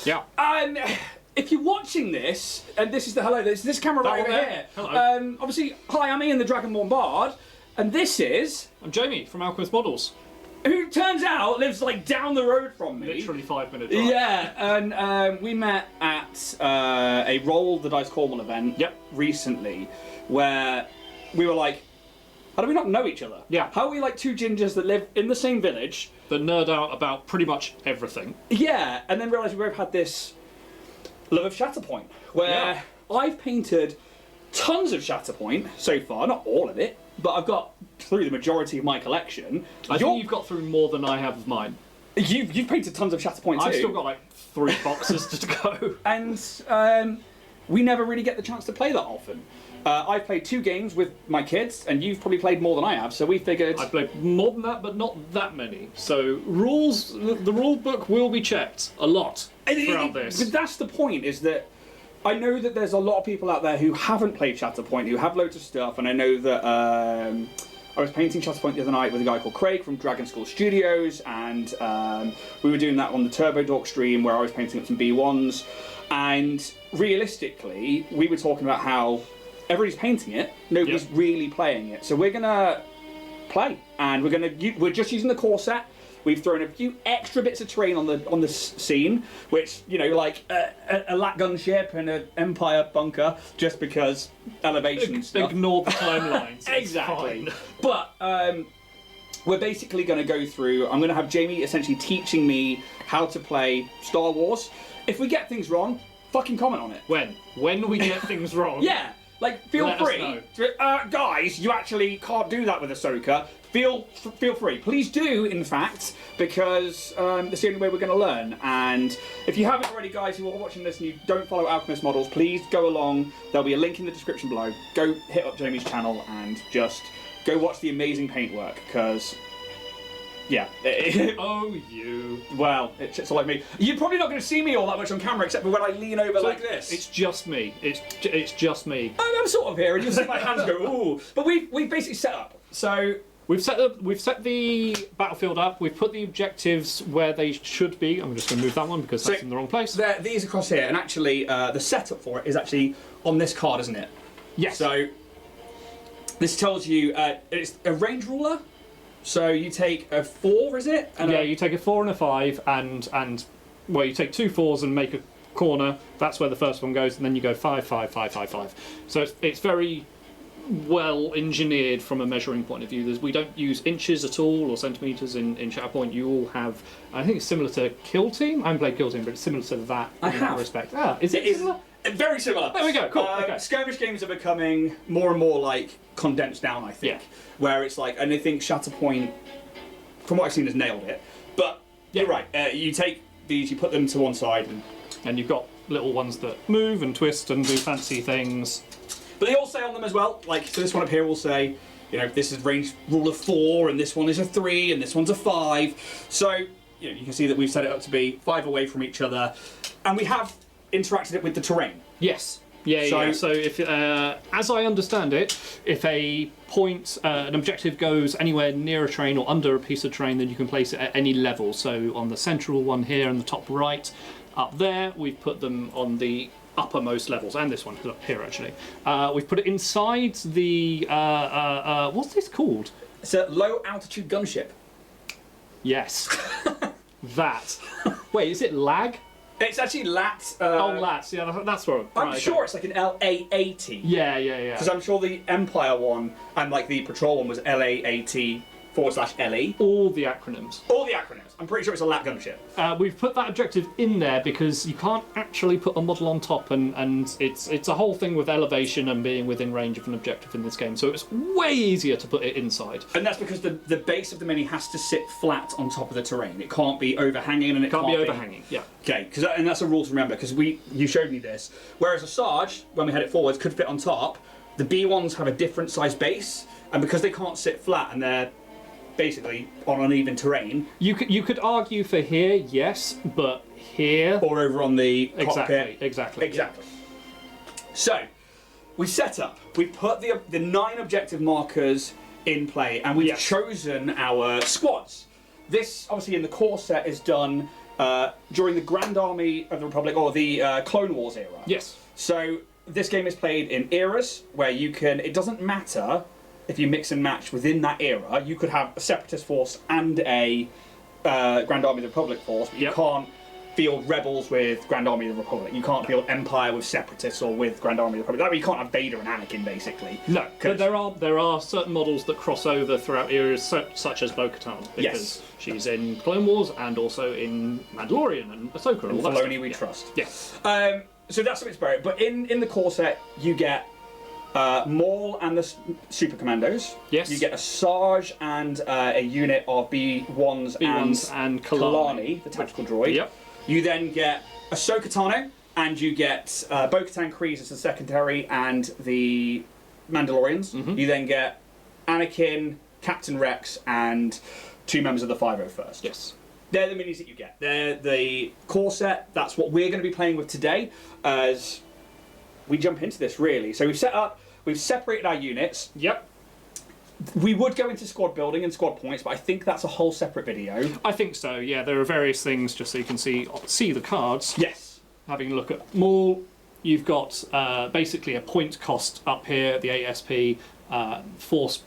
Yeah. If you're watching this, and this is this camera right over here. Hello. Obviously, hi, I'm Ian, the Dragonborn Bard, and this is... I'm Jamie from Alchemist Models. Who turns out lives like down the road from me. Literally 5-minute drive. Yeah, and we met at a Roll the Dice Cornwall event recently, where we were like, how do we not know each other? Yeah. How are we like two gingers that live in the same village? That nerd out about pretty much everything. Yeah, and then realised we both had this love of Shatterpoint, where I've painted tons of Shatterpoint so far, not all of it, but I've got through the majority of my collection. I think you've got through more than I have of mine. You've painted tons of Shatterpoint too. I've still got like 3 boxes to go. And we never really get the chance to play that often. I've played 2 games with my kids, and you've probably played more than I have, so we figured... I've played more than that, but not that many. So the rule book will be checked a lot throughout this. But that's the point, is that I know that there's a lot of people out there who haven't played Shatterpoint, who have loads of stuff, and I know that I was painting Shatterpoint the other night with a guy called Craig from Dragon School Studios, and we were doing that on the Turbo Dork stream where I was painting up some B1s, and realistically, we were talking about how everybody's painting it, nobody's really playing it. So we're gonna play, and we're just using the core set. We've thrown a few extra bits of terrain on the scene, which, you know, like a lat gunship and an Empire bunker, just because elevation stuff. Ignore the timelines. Exactly. But we're basically going to go through. I'm going to have Jamie essentially teaching me how to play Star Wars. If we get things wrong, fucking comment on it. When we get things wrong. Yeah. Like, feel free. Guys, you actually can't do that with Ahsoka. Feel free. Please do, in fact, because that's the only way we're going to learn. And if you haven't already, guys, who are watching this and you don't follow Alchemist Models, please go along. There'll be a link in the description below. Go hit up Jamie's channel and just go watch the amazing paintwork, because... Yeah. Oh, you. Well, it's all like me. You're probably not going to see me all that much on camera, except for when I lean over like this. It's just me. It's just me. I'm sort of here, and you'll see my hands go, ooh. But we've basically set up. So we've set the battlefield up. We've put the objectives where they should be. I'm just going to move that one because that's in the wrong place. These across here, and actually the setup for it is actually on this card, isn't it? Yes. So this tells you it's a range ruler. So you take a 4, is it? And you take a 4 and a 5, and well, you take 2 4s and make a corner. That's where the first one goes, and then you go 5 5 5 5 5. So it's very well engineered from a measuring point of view. We don't use inches at all or centimeters in Shatterpoint. You all have, I think it's similar to Kill Team. I haven't played Kill Team, but it's similar to that in that respect. Is it similar? Very similar. There we go. Cool. Okay. Skirmish games are becoming more and more like condensed down, I think. Yeah. Where it's like, and I think Shatterpoint, from what I've seen, has nailed it. But you're right. You take these, you put them to one side, and you've got little ones that move and twist and do fancy things. But they all say on them as well. Like, so this one up here will say, you know, this is range rule of 4, and this one is a 3, and this one's a 5. So you know, you can see that we've set it up to be 5 away from each other, and we have interacted it with the terrain. Yes. Yeah. So if, as I understand it, if a point, an objective goes anywhere near a terrain or under a piece of terrain, then you can place it at any level. So on the central one here in the top right, up there, we've put them on the uppermost levels, and this one up here actually. We've put it inside the what's this called? It's a low altitude gunship. Yes. That. Wait, is it lag? It's actually LAT. LAT. Yeah, that's what. I'm sure it's like an LA-80. Yeah. Because I'm sure the Empire one and like the Patrol one was LA-80 /LE. All the acronyms. All the acronyms. I'm pretty sure it's a LAT gunship. We've put that objective in there because you can't actually put a model on top, and it's a whole thing with elevation and being within range of an objective in this game. So it's way easier to put it inside. And that's because the base of the mini has to sit flat on top of the terrain. It can't be overhanging, and it can't be overhanging. Yeah. Okay, and that's a rule to remember, because you showed me this. Whereas a Sarge, when we had it forwards, could fit on top. The B1s have a different size base, and because they can't sit flat and they're basically on uneven terrain. You could argue for here, yes, but here or over on the cockpit. Exactly. So we set up. We put the 9 objective markers in play, and we've chosen our squads. This obviously in the core set is done during the Grand Army of the Republic, or the Clone Wars era. Yes. So this game is played in eras where you can, it doesn't matter if you mix and match within that era, you could have a Separatist force and a Grand Army of the Republic force, but you can't field rebels with Grand Army of the Republic. You can't field Empire with Separatists or with Grand Army of the Republic. That way you can't have Vader and Anakin, basically. No, but there are certain models that cross over throughout eras, such as Bo-Katan, because she's in Clone Wars and also in Mandalorian and Ahsoka and all that Filoni stuff. we trust. Yes. So that's what it's about. But in the core set, you get Maul and the Super Commandos. Yes. You get a Sarge and a unit of B1s and Kalani, the tactical droid. Yep. You then get Ahsoka Tano, and you get Bo-Katan Kryze as the secondary and the Mandalorians. Mm-hmm. You then get Anakin, Captain Rex, and 2 members of the 501st. Yes. They're the minis that you get. They're the core set. That's what we're going to be playing with today as we jump into this, really. So we've separated our units. Yep. We would go into squad building and squad points, but I think that's a whole separate video. I think so, yeah. There are various things just so you can see the cards. Yes. Having a look at Maul, you've got basically a point cost up here, the ASP, force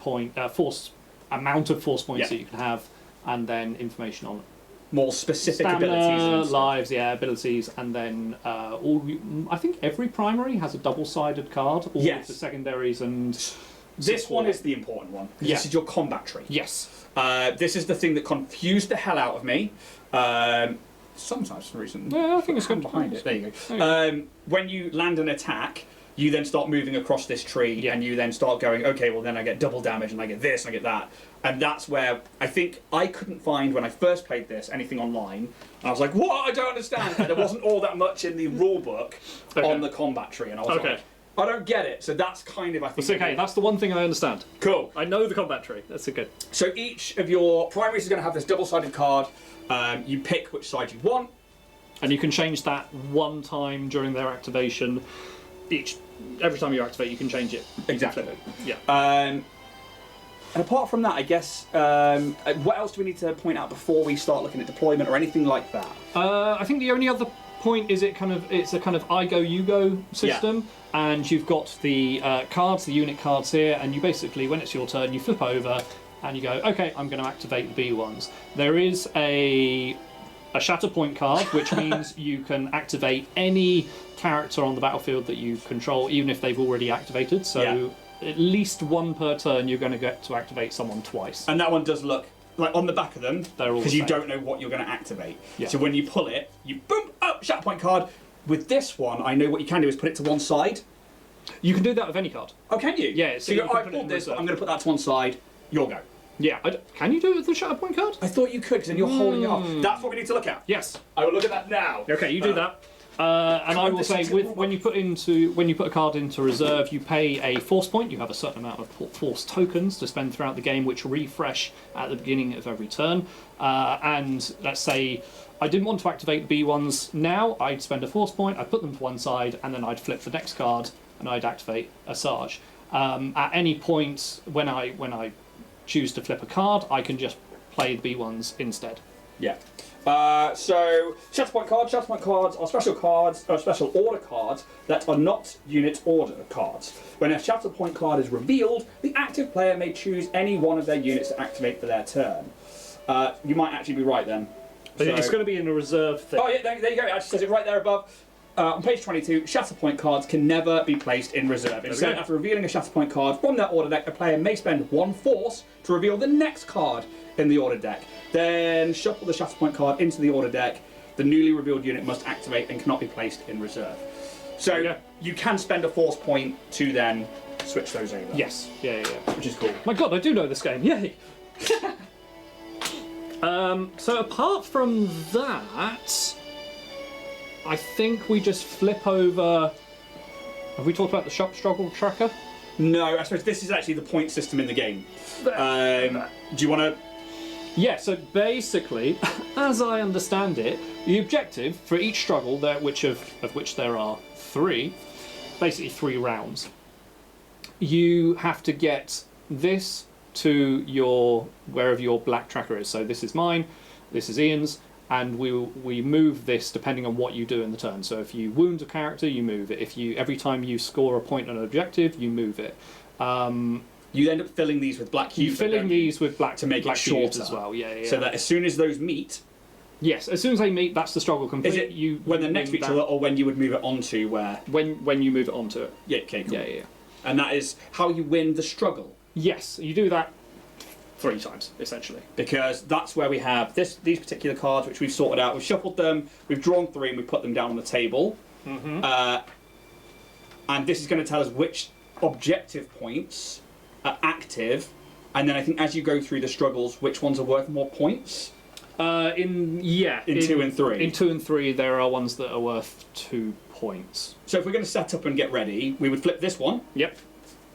amount of force points that you can have, and then information on More specific stamina, abilities and stuff. lives, abilities, and then I think every primary has a double-sided card, all of the secondaries and This support. one is the important one. Yeah. This is your combat tree. Yes. This is the thing that confused the hell out of me. Sometimes for some reason. Yeah, I think it's good behind it. There you go. When you land an attack, you then start moving across this tree, and you then start going, okay, well then I get double damage, and I get this, and I get that. And that's where I think I couldn't find, when I first played this, anything online. And I was like, what? I don't understand. And there wasn't all that much in the rule book on the combat tree. And I was like, I don't get it. So that's kind of, I think... It's okay, that's the one thing I understand. Cool. I know the combat tree. That's a good. So each of your primaries is going to have this double-sided card. You pick which side you want. And you can change that one time during their activation. Every time you activate, you can change it. Exactly. Yeah. And apart from that, I guess, what else do we need to point out before we start looking at deployment or anything like that? I think the only other point is it's a kind of I go, you go system. And you've got the cards, the unit cards here, and you basically, when it's your turn, you flip over and you go, okay, I'm going to activate the B1s. There is a Shatterpoint card, which means you can activate any character on the battlefield that you control, even if they've already activated. So at least one per turn, you're going to get to activate someone twice. And that one does look like on the back of them, because you the same. don't know what you're going to activate. Yeah. So when you pull it, you boom, oh, Shatterpoint card. With this one, I know what you can do is put it to one side. You can do that with any card. Oh, can you? Yeah. So I pulled this, I'm going to put that to one side. You'll go. Yeah. Can you do it with the Shatterpoint card? I thought you could, because then you're holding it up. That's what we need to look at. Yes. I will look at that now. Okay, you do that. And I will say, when you put a card into reserve, you pay a force point. You have a certain amount of force tokens to spend throughout the game, which refresh at the beginning of every turn. And let's say I didn't want to activate the B1s now. I'd spend a force point. I'd put them to one side, and then I'd flip the next card, and I'd activate a Sarge. At any point when I choose to flip a card, I can just play the B1s instead. Yeah. So Shatterpoint cards are special cards, or special order cards that are not unit order cards. When a Shatterpoint card is revealed, the active player may choose any one of their units to activate for their turn. You might actually be right then. But it's going to be in a reserve thing. Oh yeah, there you go. It actually says it right there above. On page 22, Shatterpoint cards can never be placed in reserve. Instead, after revealing a Shatterpoint card from their order deck, a player may spend one force to reveal the next card in the order deck. Then shuffle the Shatterpoint card into the order deck. The newly revealed unit must activate and cannot be placed in reserve. So you can spend a force point to then switch those over. Yes. Yeah. Which is cool. My God, I do know this game. Yay! So apart from that, I think we just flip over. Have we talked about the shop struggle tracker? No, I suppose this is actually the point system in the game. Do you want to? Yeah, so basically, as I understand it, the objective for each struggle, of which there are 3, basically 3 rounds, you have to get this to wherever your black tracker is. So this is mine, this is Ian's, and we move this depending on what you do in the turn. So if you wound a character, you move it. If you every time you score a point on an objective, you move it. You end up filling these with black cubes. You're filling these with black to make black it shorter as well. Yeah. So that as soon as those meet. Yes, as soon as they meet, that's the struggle complete. Is it when they're next to each other, or when you would move it onto where? When you move it onto it. Yeah. Okay. Cool. Yeah. And that is how you win the struggle. Yes, you do that 3 times essentially. Because that's where we have these particular cards, which we've sorted out. We've shuffled them. We've drawn 3, and we put them down on the table. And this is going to tell us which objective points are active, and then I think as you go through the struggles, which ones are worth more points. In 2 and 3. In 2 and 3, there are ones that are worth 2 points. So if we're going to set up and get ready, we would flip this one. Yep.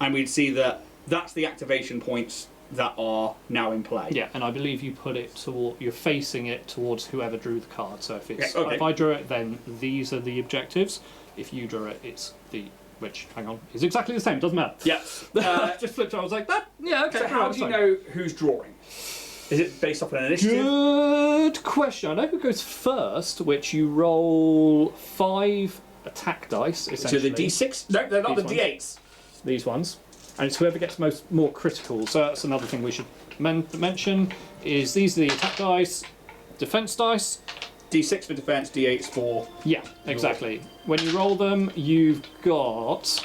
And we'd see that that's the activation points that are now in play. Yeah, and I believe you put it toward, you're facing it towards whoever drew the card. So if it's okay. if I drew it, then these are the objectives. If you drew it, it's the hang on, is exactly the same. Doesn't matter. Yeah. Just flipped. I was like that. Yeah. Okay. So how do you know who's drawing? Is it based off an initiative? Good question. I know who goes first, which you roll 5 attack dice. So Essentially. the D6? No, they're not These the D8s. These ones, and it's whoever gets more critical. So that's another thing we should mention. Is these are the attack dice, defense dice. D6 for defense, D8s for. Yeah, exactly. When you roll them, you've got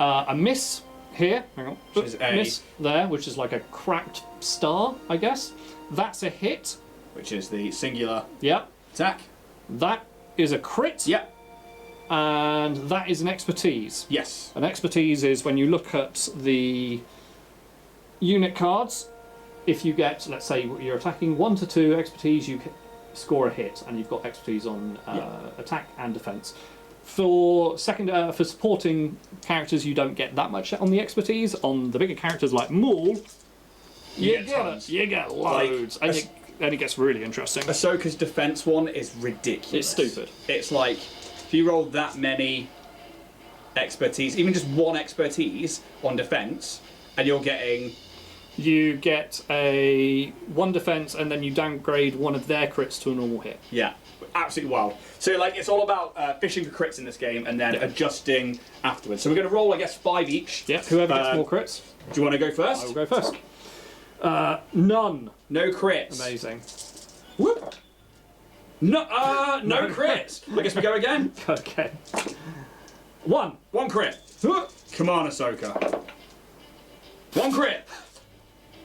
a miss here. Hang on. Which is a- miss there, which is like a cracked star, I guess. That's a hit. Which is the singular Yeah. attack. That is a crit. Yeah. And that is an expertise. Yes. An expertise is when you look at the unit cards, if you get, let's say you're attacking 1 to 2 expertise, you score a hit, and you've got expertise on attack and defense. For for supporting characters, you don't get that much on the expertise. On the bigger characters like Maul, you get loads, like, and it gets really interesting. Ahsoka's defense one is ridiculous. It's stupid. It's like, if you roll that many expertise, even just 1 expertise on defense, and you're getting. You get a 1 defense, and then you downgrade one of their crits to a normal hit. Yeah, absolutely wild. So like, it's all about fishing for crits in this game, and then adjusting afterwards. So we're going to roll, I guess, 5 each. Yeah. Whoever gets more crits. Do you want to go first? I will go first. None. No crits. Amazing. Whoop. No, no crits. I guess we go again. Okay. 1. 1 crit. Come on, Ahsoka. 1 crit.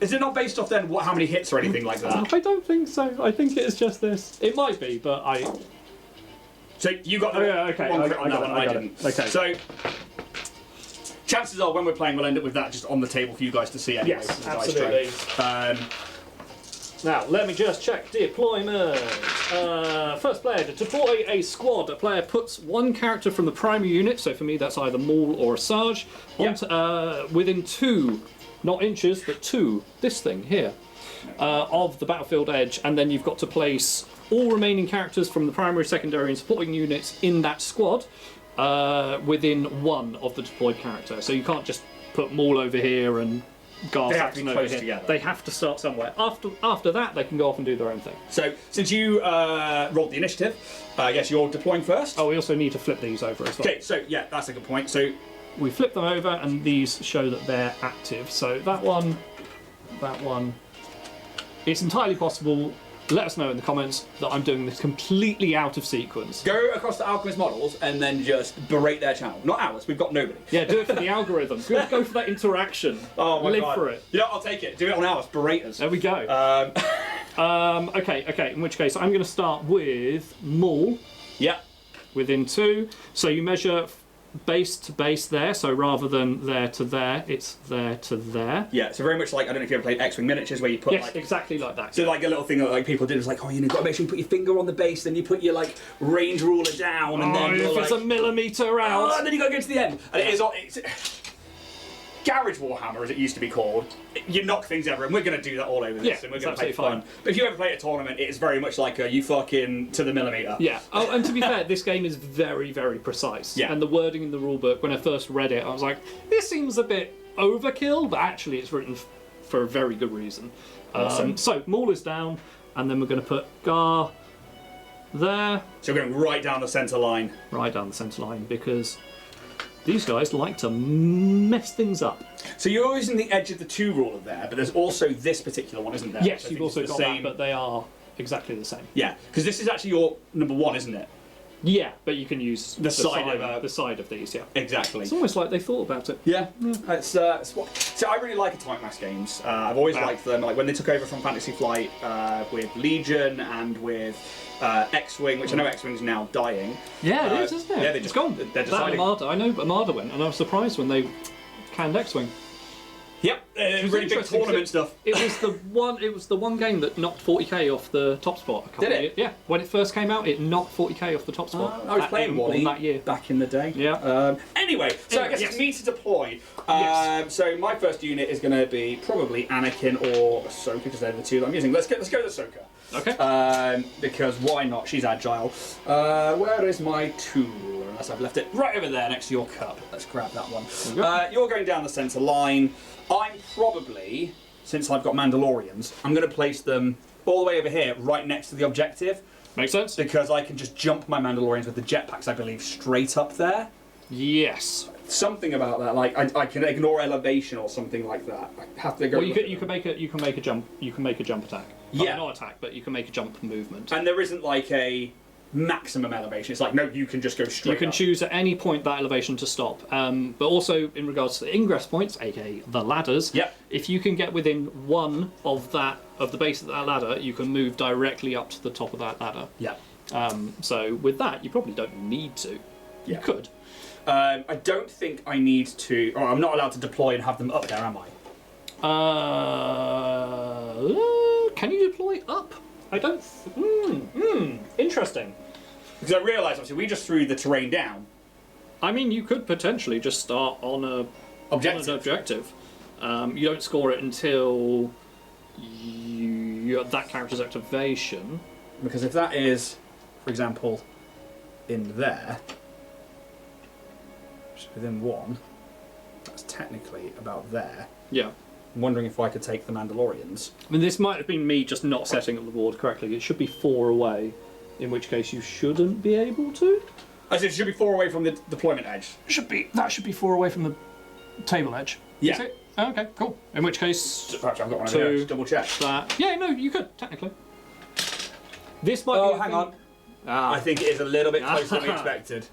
Is it not based off then how many hits or anything like that? I don't think so. I think it is just this. It might be, but I. So you got the okay. one crit I on that got one, it, I I got didn't. it. Okay. So chances are when we're playing, we'll end up with that just on the table for you guys to see anyway. Yes, from the dice absolutely. tray. Now, let me just check deployment. First player, to deploy a squad, a player puts 1 character from the primary unit, so for me that's either Maul or a Sarge, within 2, not inches, but 2, this thing here, of the battlefield edge, and then you've got to place all remaining characters from the primary, secondary, and supporting units in that squad within 1 of the deployed character. So you can't just put Maul over here and Gar They have to be Saxon over close here. together. They have to start somewhere. After that, they can go off and do their own thing. So since you rolled the initiative, I guess you're deploying first. Oh, we also need to flip these over as well. Okay, so yeah, that's a good point. So We flip them over, and these show that they're active. So that one. It's entirely possible. Let us know in the comments that I'm doing this completely out of sequence. go across to Alchemist Models and then just berate their channel. Not ours. We've got nobody. Yeah, do it for the algorithm. Go for that interaction. Oh my Live god. for it. You know, I'll take it. Do it on ours. Berate us. There we go. Okay. In which case, I'm going to start with Maul Yeah. within 2. So you measure base to base there. So rather than there to there, it's there to there. Yeah. So very much like, I don't know if you ever played X-Wing Miniatures, where you put Yes, like. exactly like that. So like a little thing that like people did was like, oh, you know, got to make sure you put your finger on the base, then you put your like range ruler down, and then if you're it's like, a millimetre out. oh, and then you got to go to the end, and it's Garage Warhammer, as it used to be called. You knock things over, and we're going to do that all over this, Yeah, and we're it's going to play absolutely fun. But if you ever play a tournament, it's very much like you fucking to the millimetre. Yeah. Oh, and to be fair, this game is very, very precise. Yeah. And the wording in the rulebook, when I first read it, I was like, this seems a bit overkill, but actually it's written for a very good reason. Awesome. So Maul is down, and then we're going to put Gar, there. So we're going right down the centre line. Right down the centre line, because these guys like to mess things up. So you're using the edge of the 2 ruler there, but there's also this particular one, isn't there? Yes, So you've also got same... that, but they are exactly the same. Yeah, because this is actually your number 1, isn't it? Yeah, but you can use the side of these, yeah. Exactly. It's almost like they thought about it. Yeah, it's what. So I really like Atomic Mass games. I've always liked them. Like when they took over from Fantasy Flight with Legion and with X-Wing, which I know X-Wing's now dying. Yeah, it is, isn't it? Yeah, it's gone. They're deciding. That Armada, I know Armada went, and I was surprised when they canned X-Wing. Yep, really big tournament stuff. It was the one game that knocked 40k off the top spot. Did it? Yeah, when it first came out, it knocked 40k off the top spot. I was playing Wally that year back in the day. Yeah. Anyway, so I guess it's me to deploy. Yes. So my first unit is going to be probably Anakin or Ahsoka because they're the 2 that I'm using. Let's go with Ahsoka. Okay. Because why not? She's agile. Where is my tool? Unless I've left it right over there next to your cup. Let's grab that one. You're going down the centre line. I'm probably, since I've got Mandalorians, I'm going to place them all the way over here, right next to the objective. Makes sense. Because I can just jump my Mandalorians with the jetpacks, I believe, straight up there. Yes. Something about that, like I can ignore elevation or something like that. I have to go. Well, you can make a jump attack. Yeah. Not attack, but you can make a jump movement. And there isn't like a maximum elevation. It's like no, you can just go straight. You can up. choose at any point that elevation to stop. But also in regards to the ingress points, aka the ladders. Yep. If you can get within 1 of the base of that ladder, you can move directly up to the top of that ladder. Yeah. So with that, you probably don't need to. Yeah. You could. I don't think I need to. Or I'm not allowed to deploy and have them up there, am I? Can you deploy up? I don't. Interesting. Because I realised obviously we just threw the terrain down. I mean, you could potentially just start on an objective. You don't score it until that character's activation. Because if that is, for example, in there, which is within 1, that's technically about there. Yeah. I'm wondering if I could take the Mandalorians. I mean, this might have been me just not setting up the board correctly. It should be 4 away, in which case you shouldn't be able to. I said it should be 4 away from the deployment edge. That should be 4 away from the table edge. Yeah. Is it? Oh, okay, cool. In which case, Actually, I've got one over here. Just double check. that. Yeah, no, you could technically. This might. Oh, be hang on. I think it is a little bit closer than we expected.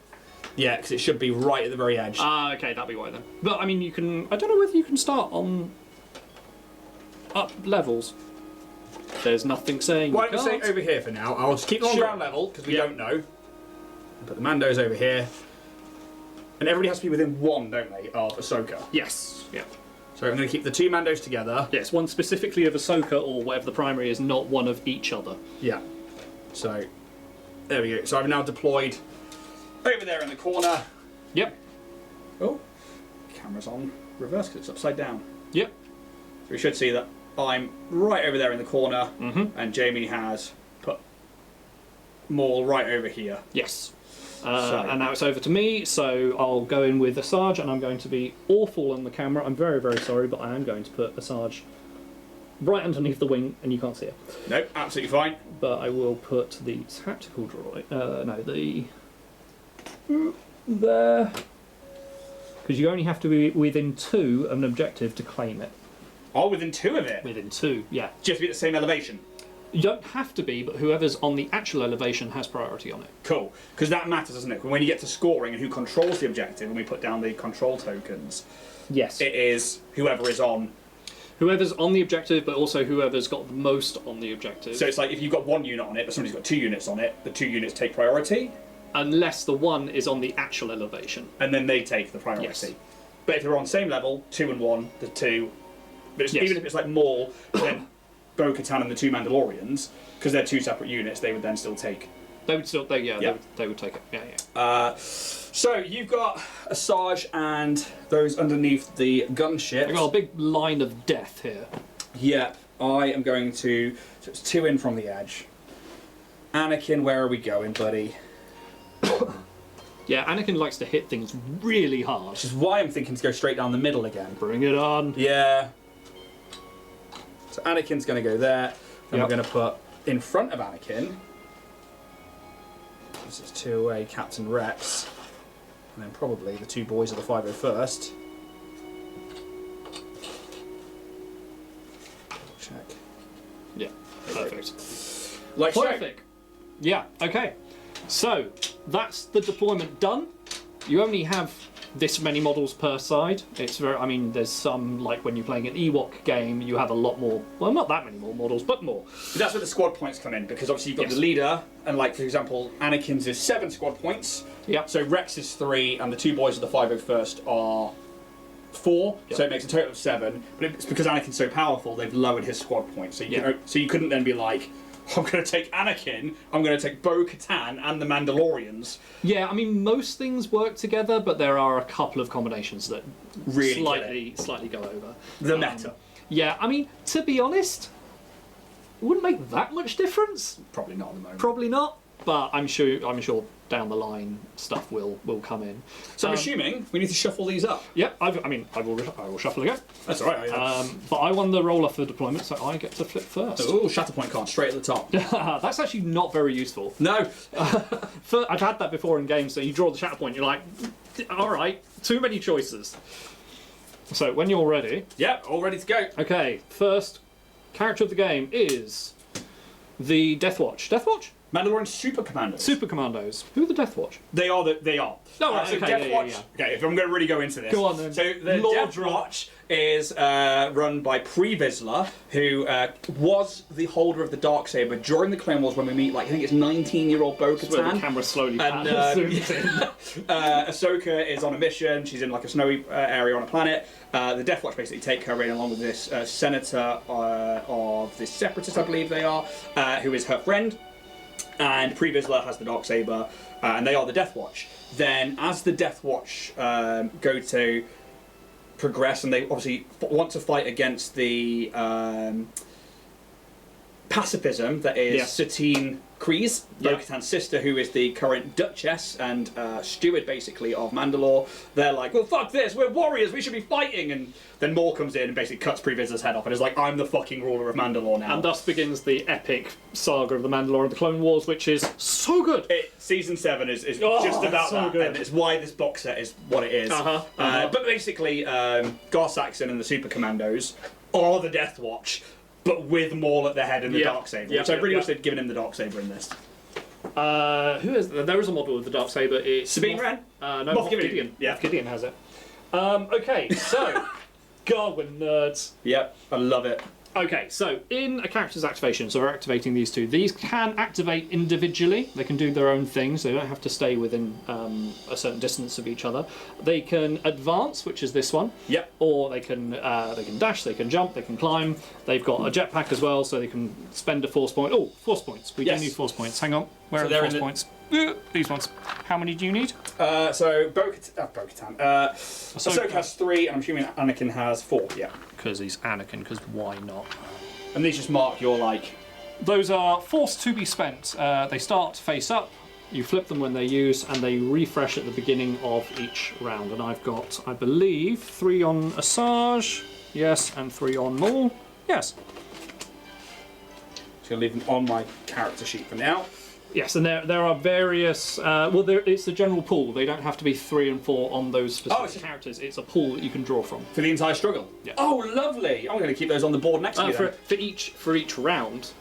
Yeah, because it should be right at the very edge. Okay, that'll be why then. But I mean, you can. I don't know whether you can start on up levels. There's nothing saying. Why you don't we can't. stay over here for now? I'll just keep them on Sure. ground level because we don't know. Put the Mandos over here, and everybody has to be within 1, don't they, of Ahsoka? Yes. Yeah. So I'm going to keep the 2 Mandos together. Yes, one specifically of Ahsoka or whatever the primary is, not one of each other. Yeah. So there we go. So I've now deployed over there in the corner. Yep. Oh, camera's on reverse because it's upside down. Yep. So we should see that I'm right over there in the corner, and Jamie has put Maul right over here. Yes. And now it's over to me, so I'll go in with Asajj, and I'm going to be awful on the camera. I'm very, very sorry, but I am going to put Asajj right underneath the wing, and you can't see her. Nope, absolutely fine. But I will put the tactical droid. There. Because you only have to be within 2 of an objective to claim it. Oh, within 2 of it? Within 2, yeah. Just be at the same elevation? You don't have to be, but whoever's on the actual elevation has priority on it. Cool. Because that matters, doesn't it? When you get to scoring and who controls the objective, when we put down the control tokens, Yes. it is whoever is on. Whoever's on the objective, but also whoever's got the most on the objective. So it's like if you've got 1 unit on it, but somebody's got 2 units on it, the 2 units take priority. Unless the 1 is on the actual elevation. And then they take the priority. Yes. But if they're on same level, 2 and 1, the 2. But it's, Yes. even if it's like Maul, then Bo-Katan and the 2 Mandalorians, because they're 2 separate units, they would then still take. They would still, they would take it. Yeah, yeah. So you've got Asajj and those underneath the gunship. I've got a big line of death here. Yep, I am going to. So it's 2 in from the edge. Anakin, where are we going, buddy? Yeah, Anakin likes to hit things really hard. Which is why I'm thinking to go straight down the middle again. Bring it on. Yeah. So Anakin's going to go there. And Yep. we're going to put in front of Anakin. This is 2 away, Captain Rex. And then probably the 2 boys of the 501st. Check. Yeah, perfect. Like Perfect. Yeah, okay. So, that's the deployment done. You only have this many models per side. It's very, I mean, there's some, like when you're playing an Ewok game, you have a lot more, well, not that many more models, but more. But that's where the squad points come in, because obviously you've got the leader, and like, for example, Anakin's is 7 squad points. Yeah. So Rex is 3, and the 2 boys of the 501st are 4, so it makes a total of 7. But it's because Anakin's so powerful, they've lowered his squad points. So you couldn't then be like, I'm going to take Anakin, I'm going to take Bo-Katan and the Mandalorians. Yeah, I mean, most things work together, but there are a couple of combinations that really slightly go over. The meta. Yeah, I mean, to be honest, it wouldn't make that much difference. Probably not at the moment. Probably not, but I'm sure down the line stuff will come in. So I'm assuming we need to shuffle these up. Yeah, I will shuffle again. That's all right. But I won the roller for deployment, so I get to flip first. Oh, Shatterpoint card straight at the top. That's actually not very useful. No. I've had that before in games, so you draw the Shatterpoint, you're like, all right, too many choices. So when you're ready... Yep, all ready to go. Okay, first character of the game is the Death Watch. Death Watch? Mandalorian Super Commandos. Super Commandos. Who are the Death Watch? They are. Oh, right, so okay, Death yeah, Watch. yeah. Okay, if I'm going to really go into this. Go on then. So the Lord Death Drop. Watch is run by Pre Vizsla, who was the holder of the Darksaber during the Clone Wars when we meet, like, I think it's 19-year-old Bo-Katan. Where the camera slowly And zooms in. Ahsoka is on a mission. She's in like a snowy area on a planet. The Death Watch basically take her in along with this senator of the Separatists, I believe they are, who is her friend. And Pre Vizsla has the Darksaber, and they are the Death Watch. Then, as the Death Watch go to progress, and they obviously want to fight against the pacifism that is Satine Kryze, Bo-Katan's sister, who is the current Duchess and steward, basically, of Mandalore. They're like, well, fuck this, we're warriors, we should be fighting! And then Maul comes in and basically cuts Pre Vizsla's head off and is like, I'm the fucking ruler of Mandalore now. And thus begins the epic saga of the Mandalore and the Clone Wars, which is so good. Season 7 is just about so that, good. and it's why this box set is what it is. But basically, Gar Saxon and the Super Commandos are the Death Watch, but with Maul at their head and the Darksaber. Which I really wish they'd given him the Darksaber in this. Who is there is a model with the Darksaber. It's Sabine Wren? No, Moff Gideon. Yeah. Moff Gideon has it. Okay, so Garwin nerds. Yep, I love it. Okay, so in a character's activation, so we're activating these two. These can activate individually. They can do their own things. They don't have to stay within a certain distance of each other. They can advance, which is this one. Yep. Or they can dash, they can jump, they can climb. They've got a jetpack as well, so they can spend a force point. Oh, force points. We do need force points. Hang on. Where are the force points? These ones. How many do you need? So Bo-Katan. Ahsoka has 3, and I'm assuming Anakin has 4. Yeah. Because he's Anakin. Because why not? And these just mark your like. Those are force to be spent. They start face up. You flip them when they're used, and they refresh at the beginning of each round. And I've got, I believe, 3 on Asajj. Yes, and 3 on Maul. Yes. So I'll leave them on my character sheet for now. Yes, and there are various. It's the general pool. They don't have to be 3 and 4 on those specific characters. It's a pool that you can draw from for the entire struggle. Yeah. Oh, lovely! I'm going to keep those on the board next to me. For each round,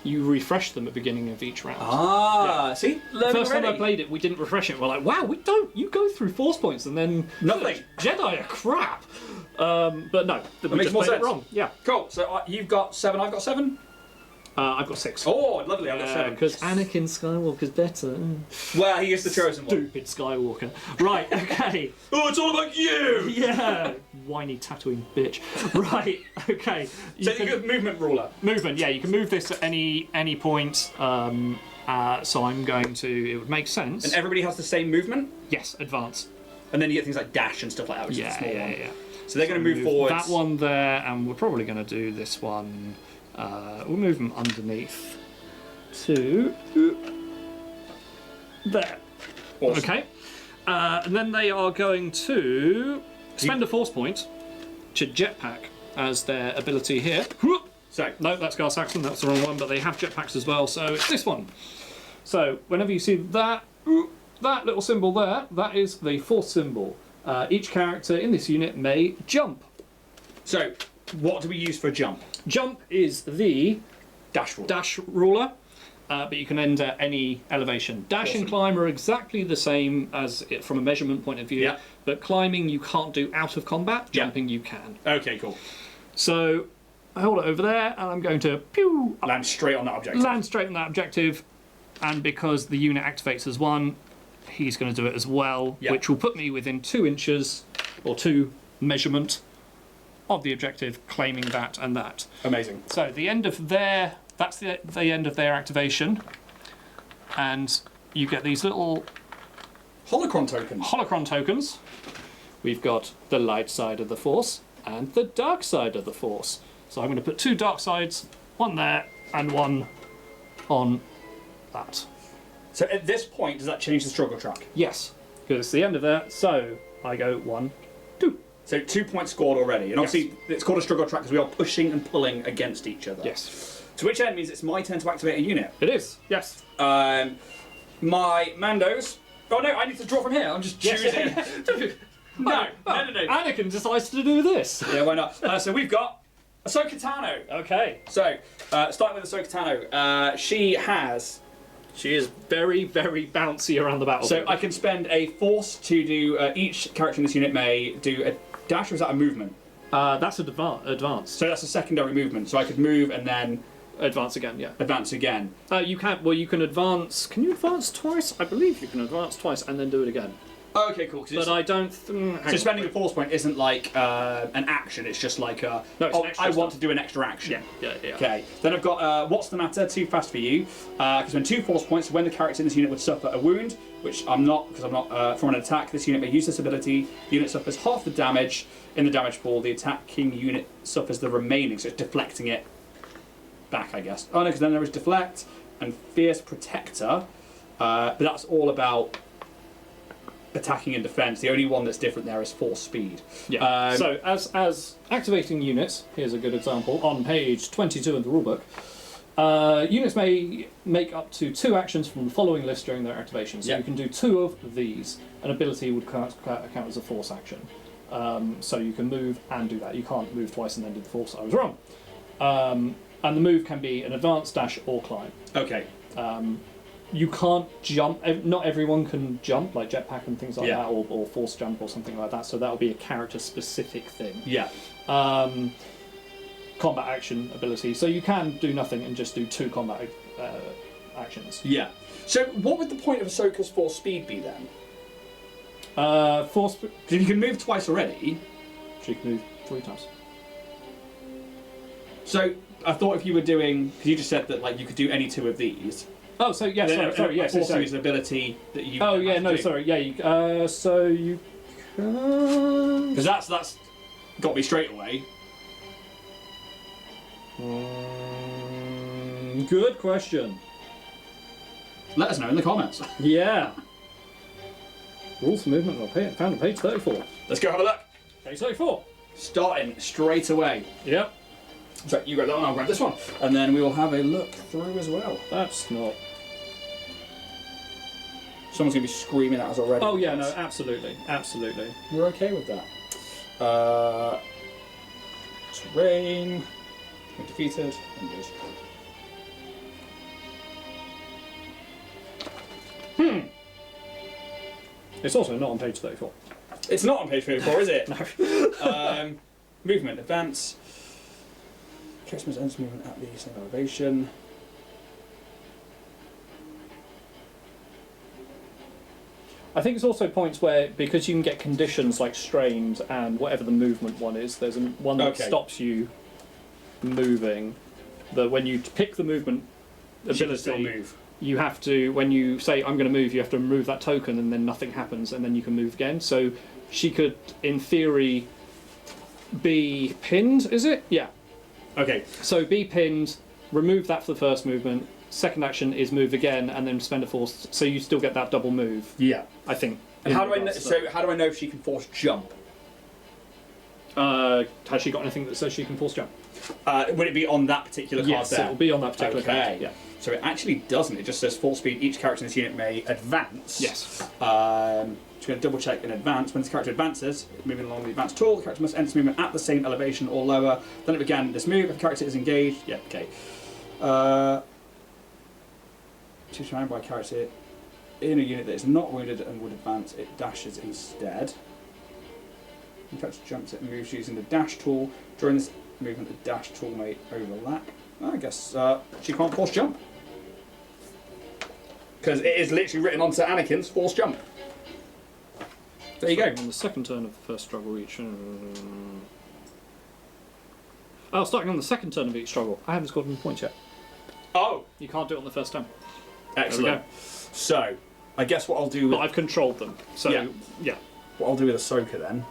you refresh them at the beginning of each round. See, the first time I played it, we didn't refresh it. We're like, wow, we don't. You go through force points and then nothing. Jedi are crap. But no, that makes more sense. It wrong. Yeah. Cool. So you've got 7. I've got 7. I've got 6. Oh, lovely! I've got 7. Because Anakin Skywalker's better. Well, he is the chosen one. Stupid Skywalker. Right. Okay. Oh, it's all about you. Yeah. Whiny Tatooine bitch. Right. Okay. So you got movement ruler. Movement. Yeah, you can move this at any point. So I'm going to. It would make sense. And everybody has the same movement. Yes. Advance. And then you get things like dash and stuff like that. Which is the small one. Yeah. So they're going to move forward. That one there, and we're probably going to do this one. We'll move them underneath to there. Awesome. Okay. And then they are going to spend a force point to jetpack as their ability here. So no, that's Gar Saxon. That's the wrong one. But they have jetpacks as well. So it's this one. So whenever you see that little symbol there, that is the force symbol. Each character in this unit may jump. So, what do we use for a jump? Jump is the Dash ruler. but you can enter any elevation. Dash and climb are exactly the same as it from a measurement point of view, but climbing you can't do out of combat, jumping you can. Okay, cool. So I hold it over there and I'm going to pew, land straight on that objective. Land straight on that objective, and because the unit activates as one, he's going to do it as well, which will put me within 2 inches or 2 measurement of the objective, claiming that and that. Amazing. So the end of their that's the end of their activation, and you get these little holocron tokens. We've got the light side of the Force and the dark side of the Force. So I'm going to put 2 dark sides, one there and one on that. So at this point, does that change the struggle track? Yes, because it's the end of that. So I go 1, 2. So 2 points scored already, and obviously it's called a struggle track because we are pushing and pulling against each other. Yes. To which end means it's my turn to activate a unit. It is. Yes. My Mandos. Oh no, I need to draw from here. I'm just choosing. No. Anakin decides to do this. Yeah, why not? So we've got Ahsoka Tano. Okay. So starting with Ahsoka Tano, she is very, very bouncy around the battlefield. So I can spend a force to do. Each character in this unit may do a dash, or is that a movement? That's an advance. So that's a secondary movement. So I could move and then advance again. Yeah. Advance again. You can. Well, you can advance. Can you advance twice? I believe you can advance twice and then do it again. Oh, okay, cool. But I don't. So spending a force point isn't like an action. It's just like a. No, it's I want to do an extra action. Yeah. Okay. Then I've got what's the matter? Too fast for you. Can spend 2 force points when the character in this unit would suffer a wound, which I'm not because I'm not from an attack. This unit may use this ability. The unit suffers half the damage in the damage pool. The attacking unit suffers the remaining, so it's deflecting it back, I guess. Oh no, because then there is deflect and fierce protector, but that's all about attacking and defense. The only one that's different there is force speed. Yeah. So as activating units, here's a good example on page 22 of the rulebook. Units may make up to 2 actions from the following list during their activation. So you can do 2 of these. An ability would count as a force action. So you can move and do that. You can't move twice and then do the force. I was wrong. And the move can be an advance, dash, or climb. Okay. You can't jump. Not everyone can jump, like jetpack and things like that, or force jump or something like that. So that'll be a character-specific thing. Yeah. Combat action ability. So you can do nothing and just do 2 combat actions. Yeah. So what would the point of Ahsoka's force speed be then? Force. Because if you can move twice already, she can move 3 times. So I thought if you were doing, because you just said that like you could do any 2 of these. Oh, so yes, sorry, yes. Force is an ability that you. Oh yeah, no, sorry, yeah. So you can. Because that's got me straight away. Good question. Let us know in the comments. Yeah. Rules for movement found on page 34. Let's go have a look. Page 34. Starting straight away. Yep. So you grab that one, I'll grab this one, and then we will have a look through as well. That's not. Someone's going to be screaming at us already. Oh yeah, no, absolutely. We're okay with that. Terrain. We're defeated. And good. It's also not on page 34. It's not on page 34, is it? No. Movement, advance. Character's ends movement at the same elevation. I think it's also points where, because you can get conditions like strained and whatever the movement one is, there's one that stops you moving. That when you pick the movement ability, you have to, when you say I'm going to move, you have to remove that token and then nothing happens and then you can move again. So she could, in theory, be pinned, is it? Yeah. Okay. So be pinned, remove that for the first movement. Second action is move again, and then spend a force. So you still get that double move. Yeah, I think. And how do I know? So how do I know if she can force jump? Has she got anything that says she can force jump? Would it be on that particular card? Yes, it will be on that particular card. Okay. Yeah. So it actually doesn't. It just says full speed. Each character in this unit may advance. Yes. Just going to double check in advance. When this character advances, moving along the advance tool, the character must enter movement at the same elevation or lower than it began this move. If the character is engaged, yeah, okay. Choose surrounded by a character in a unit that is not wounded and would advance, it dashes instead. The character jumps it and moves using the dash tool. During this movement, the dash tool may overlap. I guess she can't force jump. Because it is literally written onto Anakin's force jump. There you go. On the second turn of the first struggle each. Oh, starting on the second turn of each struggle. I haven't scored any points yet. Oh! You can't do it on the first turn. Excellent. There we go. So, I guess what I'll do with... But I've controlled them. So, yeah. What I'll do with Ahsoka then...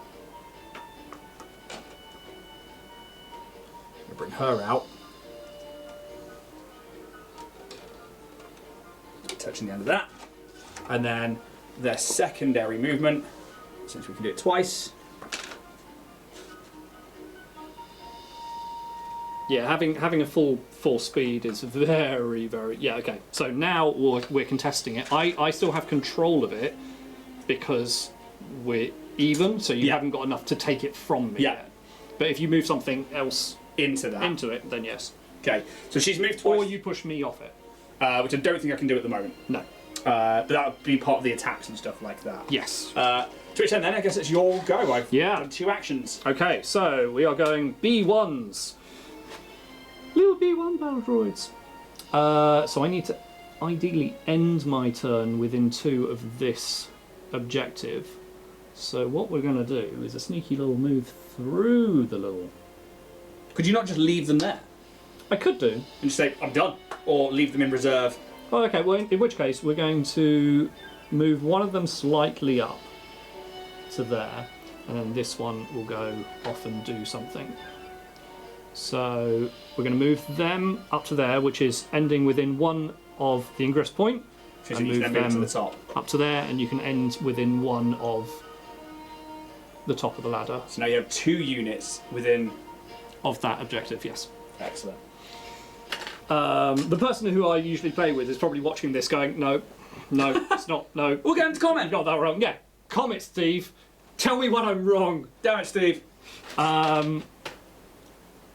I'll bring her out. Touching the end of that. And then their secondary movement, since we can do it twice. Yeah, having a full speed is very, very... Yeah, okay. So now we're contesting it. I still have control of it because we're even, so you haven't got enough to take it from me yet. But if you move something else into it, then yes. Okay, so she's moved twice. Or you push me off it. Which I don't think I can do at the moment. No. But that would be part of the attacks and stuff like that. Yes. To which end then, I guess it's your go. I've done 2 actions. Okay, so we are going B1s. Little B1 battle droids. So I need to ideally end my turn within 2 of this objective. So what we're going to do is a sneaky little move through the little... Could you not just leave them there? I could do. And just say, I'm done. Or leave them in reserve. Oh, okay, well, in which case we're going to move one of them slightly up to there, and then this one will go off and do something. So we're going to move them up to there, which is ending within 1 of the ingress point, So and you move can them to the top. up to there, and you can end within 1 of the top of the ladder. So now you have 2 units within... Of that objective, yes. Excellent. The person who I usually play with is probably watching this going, no, it's not, no. We'll get him to comment. You got that wrong. Yeah, comment, Steve. Tell me when I'm wrong. Damn it, Steve. And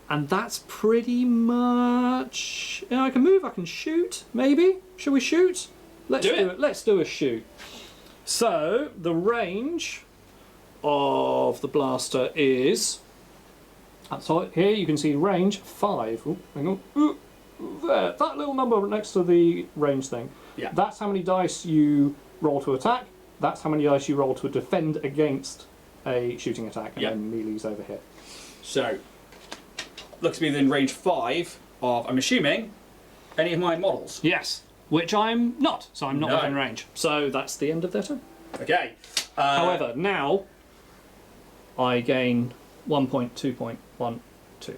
that's pretty much... Yeah, I can move, I can shoot, maybe? Shall we shoot? Let's do it. Let's do a shoot. So, the range of the blaster is... So here you can see range 5. Ooh, hang on. Ooh, there, that little number next to the range thing. Yeah. That's how many dice you roll to attack. That's how many dice you roll to defend against a shooting attack, and then melee's over here. So, looks to be within range 5 of, I'm assuming, any of my models. Yes, which I'm not, so I'm not within range. So that's the end of their turn. Okay. However, now I gain 1 point, 2 point, 1, 2.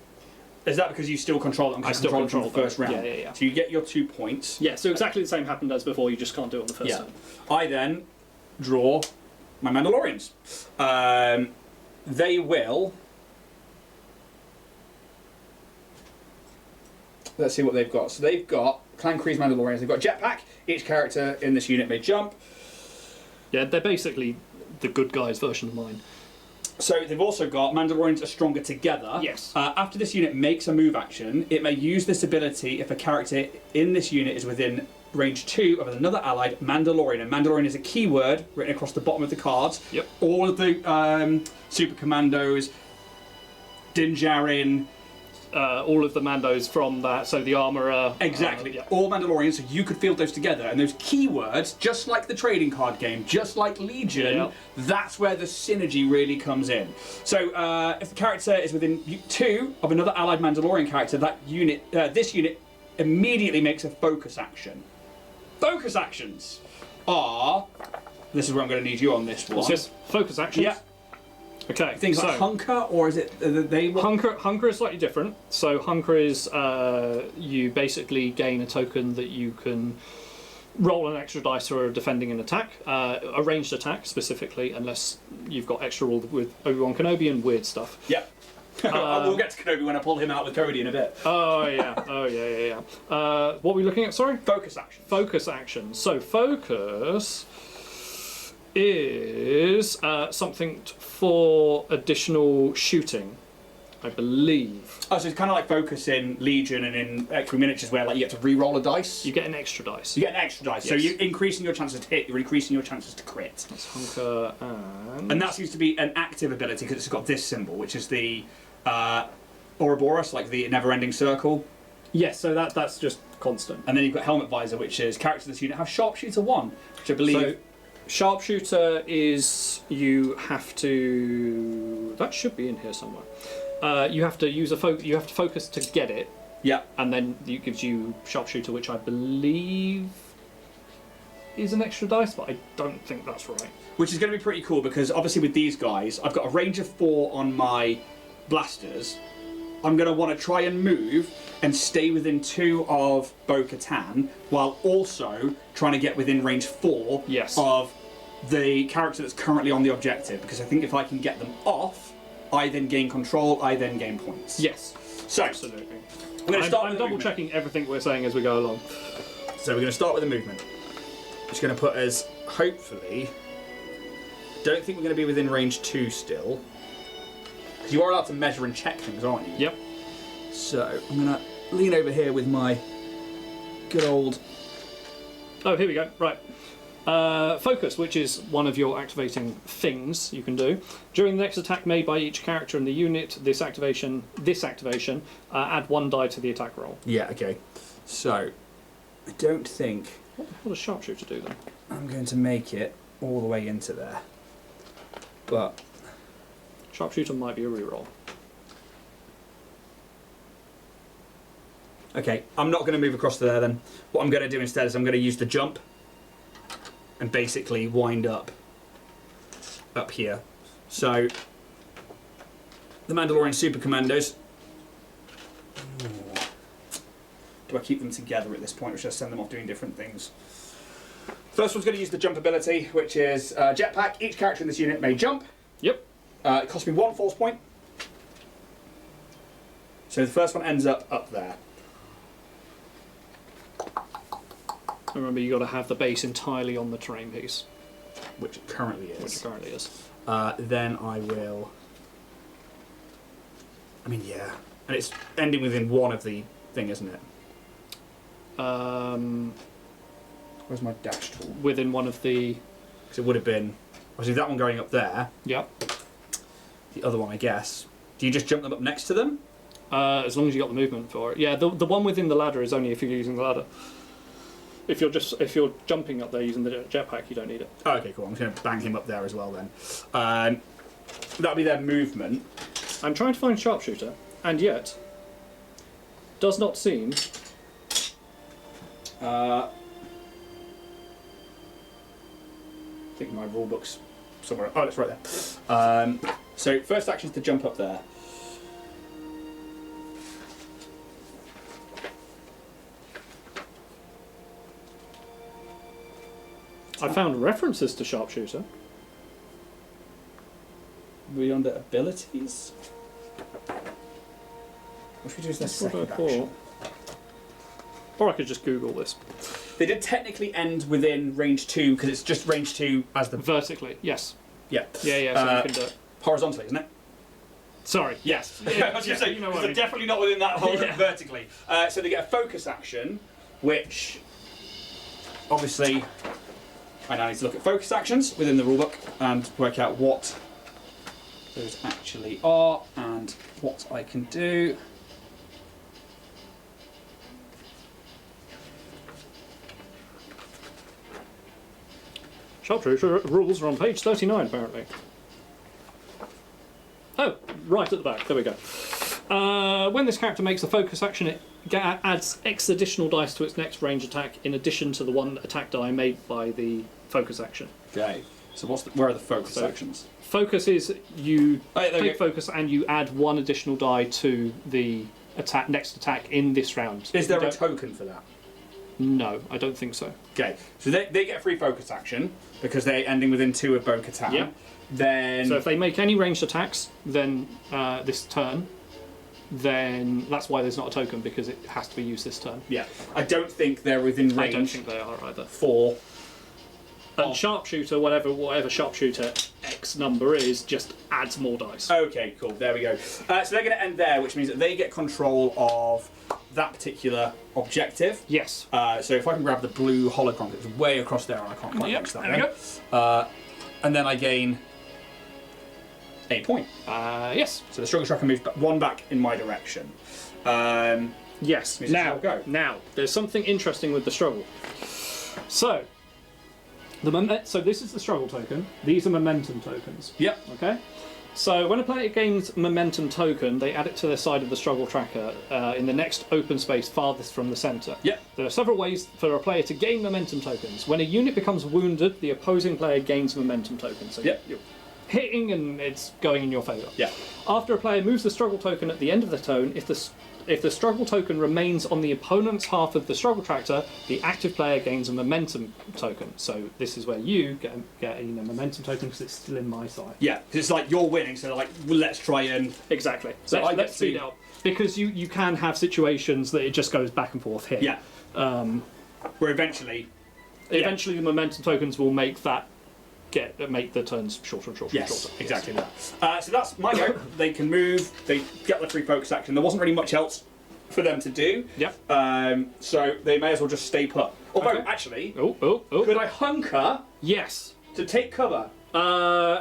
Is that because you still control it? I still control the first round. Yeah. So you get your 2 points. Yeah, so exactly the same happened as before, you just can't do it on the first turn. I then draw my Mandalorians. They will... Let's see what they've got. So they've got Clan Kree's Mandalorians. They've got jetpack. Each character in this unit may jump. Yeah, they're basically the good guys version of mine. So they've also got Mandalorians are stronger together. Yes. After this unit makes a move action, it may use this ability if a character in this unit is within range 2 of another allied Mandalorian. And Mandalorian is a keyword written across the bottom of the cards. Yep. All of the Super Commandos, Din Djarin, all of the Mandos from that, so the Armourer. Exactly. All Mandalorians, so you could field those together. And those keywords, just like the trading card game, just like Legion, that's where the synergy really comes in. So if the character is within 2 of another allied Mandalorian character, that unit, this unit immediately makes a focus action. Focus actions are... This is where I'm going to need you on this one. What's this? Focus actions? Yeah. Okay, Things like Hunker, or is it they... Hunker is slightly different. So Hunker is you basically gain a token that you can roll an extra dice for defending an attack, a ranged attack specifically, unless you've got extra roll with Obi-Wan Kenobi and weird stuff. Yep. We'll get to Kenobi when I pull him out with Cody in a bit. Oh yeah, yeah. What are we looking at? Sorry. Focus action. Focus action. So focus is something for additional shooting, I believe. Oh, so it's kind of like focus in Legion and in X-Wing Miniatures, where like you have to re-roll a dice. You get an extra dice. You get an extra dice, so you're increasing your chances to hit. You're increasing your chances to crit. That's hunker and that seems to be an active ability because it's got this symbol, which is the Ouroboros, like the never-ending circle. Yes, so that's just constant. And then you've got helmet visor, which is characters in this unit have sharpshooter 1, which I believe. So, sharpshooter is you have to. That should be in here somewhere. You have to use you have to focus to get it. Yeah. And then it gives you sharpshooter, which I believe is an extra dice, but I don't think that's right. Which is going to be pretty cool because obviously with these guys, I've got a range of 4 on my blasters. I'm going to want to try and move and stay within 2 of Bo-Katan while also trying to get within range 4 of the character that's currently on the objective, because I think if I can get them off, I then gain control, I then gain points. Yes. So, absolutely. I'm double checking everything we're saying as we go along. So we're going to start with the movement. Which is going to put us, hopefully, don't think we're going to be within range 2 still. Because you are allowed to measure and check things, aren't you? Yep. So I'm going to lean over here with my good old... Oh, here we go. Right. Focus, which is one of your activating things you can do. During the next attack made by each character in the unit, this activation, add 1 die to the attack roll. Yeah, okay. So, I don't think... What the hell does sharpshooter do then? I'm going to make it all the way into there. But... Sharpshooter might be a reroll. Okay, I'm not going to move across to there then. What I'm going to do instead is I'm going to use the jump and basically wind up here. So, the Mandalorian Super Commandos. Do I keep them together at this point, or should I send them off doing different things? First one's going to use the jump ability, which is jetpack. Each character in this unit may jump. Yep. It costs me 1 force point. So the first one ends up there. Remember, you got to have the base entirely on the terrain piece, which it currently is. Which it currently is. Then I will. I mean, yeah, and it's ending within 1 of the thing, isn't it? Where's my dash tool? Within 1 of the. Because it would have been. Obviously, that one going up there. Yep. The other one, I guess. Do you just jump them up next to them? As long as you got the movement for it. Yeah, the one within the ladder is only if you're using the ladder. If you're jumping up there using the jetpack, you don't need it. Oh, okay, cool. I'm just going to bang him up there as well then. That'll be their movement. I'm trying to find sharpshooter, and yet does not seem. I think my rule book's somewhere. Oh, it's right there. So first action is to jump up there. I found references to sharpshooter. Are we under abilities? What should we do as their second action? Or I could just Google this. They did technically end within range 2 because it's just range 2 as the... Vertically, yes. Yeah. Yeah, so you can do it. Horizontally, isn't it? Sorry, yes. I was going to say, you know what they're definitely not within that whole vertically. So they get a focus action, which obviously... I now need to look at focus actions within the rulebook and work out what those actually are and what I can do. Sharpshooter rules are on page 39, apparently. Oh, right at the back. There we go. When this character makes a focus action, it adds X additional dice to its next range attack in addition to the 1 attack die made by the focus action. Okay. So where are the focus actions? Focus is you take focus and you add 1 additional die to the next attack in this round. Is there a token for that? No, I don't think so. Okay, so they get a free focus action because they're ending within 2 of Bo-Katan. Yep. Then So if they make any ranged attacks, then this turn, then that's why there's not a token, because it has to be used this turn. yeah, I don't think they're within range. I don't think they are either. For And sharpshooter, whatever sharpshooter X number is, just adds more dice. Okay, cool. There we go. So they're going to end there, which means that they get control of that particular objective. Yes. So if I can grab the blue holocron, it's way across there, and I can't quite reach that. There we go. And then I gain a point. Yes. So the struggle tracker moves 1 back in my direction. Yes. Means Now, it's all go. now, there's something interesting with the struggle. So, so this is the struggle token. These are momentum tokens. Yep. Okay. So when a player gains momentum token, they add it to their side of the struggle tracker in the next open space farthest from the centre. Yep. There are several ways for a player to gain momentum tokens. When a unit becomes wounded, the opposing player gains momentum tokens. So Yep. you're hitting and it's going in your favour. Yeah. After a player moves the struggle token at the end of the turn, if the struggle token remains on the opponent's half of the struggle tracker, the active player gains a momentum token. So this is where you get a momentum token because it's still in my side. Yeah, 'cause it's like you're winning, so like well, let's try and Exactly. So I get let's speed to- out. Because you can have situations that it just goes back and forth here. yeah. Where eventually Eventually the momentum tokens will make the turns shorter and shorter and yes, shorter. exactly that. So that's my go. They can move. They get the free focus action. There wasn't really much else for them to do. Yep. So they may as well just stay put. Although Okay. actually, Oh. could I hunker Yes. to take cover?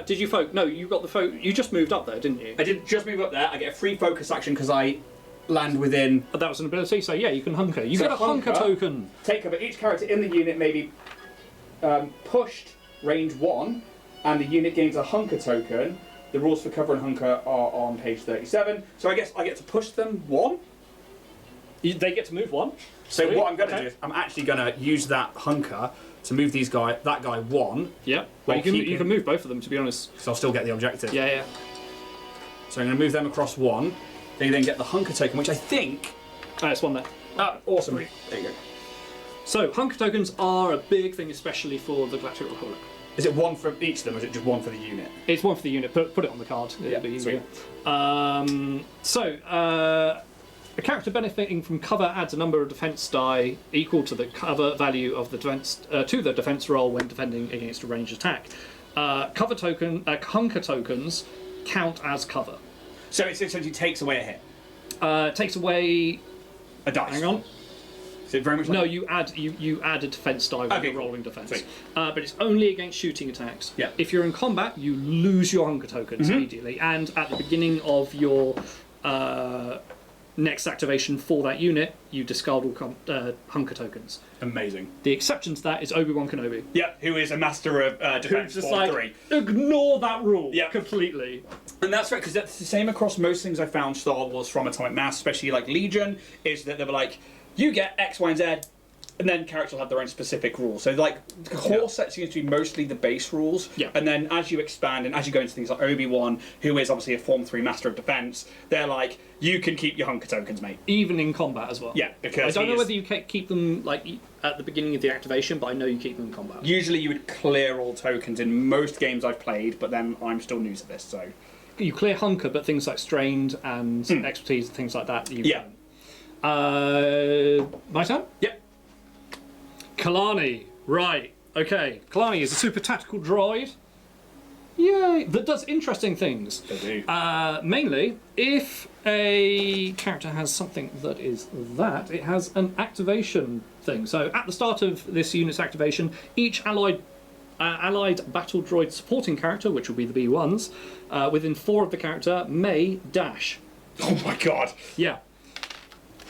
Did you folk? No, you got the folk. You just moved up there, didn't you? I didn't just move up there. I get a free focus action because I land within. That was an ability, so yeah, you can hunker. You So get a hunker token. Take cover. Each character in the unit may be pushed range 1, and the unit gains a hunker token. The rules for cover and hunker are on page 37. So I guess I get to push them 1. They get to move 1. So Sweet. what I'm going to Okay. do is I'm actually going to use that hunker to move that guy 1. Yeah. While Well, you keeping- can move both of them, to be honest. because I'll still get the objective. Yeah. So I'm going to move them across 1. They then get the hunker token, which I think. It's one there. Awesome. There you go. So hunker tokens are a big thing, especially for the Galactic Republic. Is it 1 for each of them, or is it just 1 for the unit? It's 1 for the unit. Put it on the card. It'll be easier. A character benefiting from cover adds a number of defense die equal to the cover value of the defense to the defense roll when defending against a ranged attack. Hunker tokens count as cover. So it essentially takes away a hit. Takes away. A dice. Hang on. Is it very much like No, you add a defense die when Okay, you're cool. rolling defense. Sweet. But it's only against shooting attacks. Yeah. If you're in combat, you lose your hunker tokens immediately, and at the beginning of your next activation for that unit, you discard all hunker tokens. amazing? The exception to that is Obi-Wan Kenobi. Yeah, who is a master of defense Who's just Form like, 3. ignore that rule Yeah. completely. And that's right, because that's the same across most things I found Star Wars from Atomic Mass, especially like Legion, is that they were like, you get X, Y, and Z, and then characters will have their own specific rules. So like the core set seems to be mostly the base rules, Yeah. and then as you expand and as you go into things like Obi-Wan, who is obviously a Form 3 Master of Defense, they're like, you can keep your hunker tokens, mate. Even in combat as well. Yeah, because I don't he know is- whether you keep them like at the beginning of the activation, but I know you keep them in combat. Usually you would clear all tokens in most games I've played, but then I'm still new to this, so... You clear hunker, but things like strained and expertise and things like that. Yeah. My turn? Yep. Kalani. Right. Okay. Kalani is a super tactical droid. Yay! That does interesting things. They do. Mainly, if a character has something that is that, it has an activation thing. So at the start of this unit's activation, each allied battle droid supporting character, which will be the B1s, within 4 of the character, may dash. Oh my god. Yeah.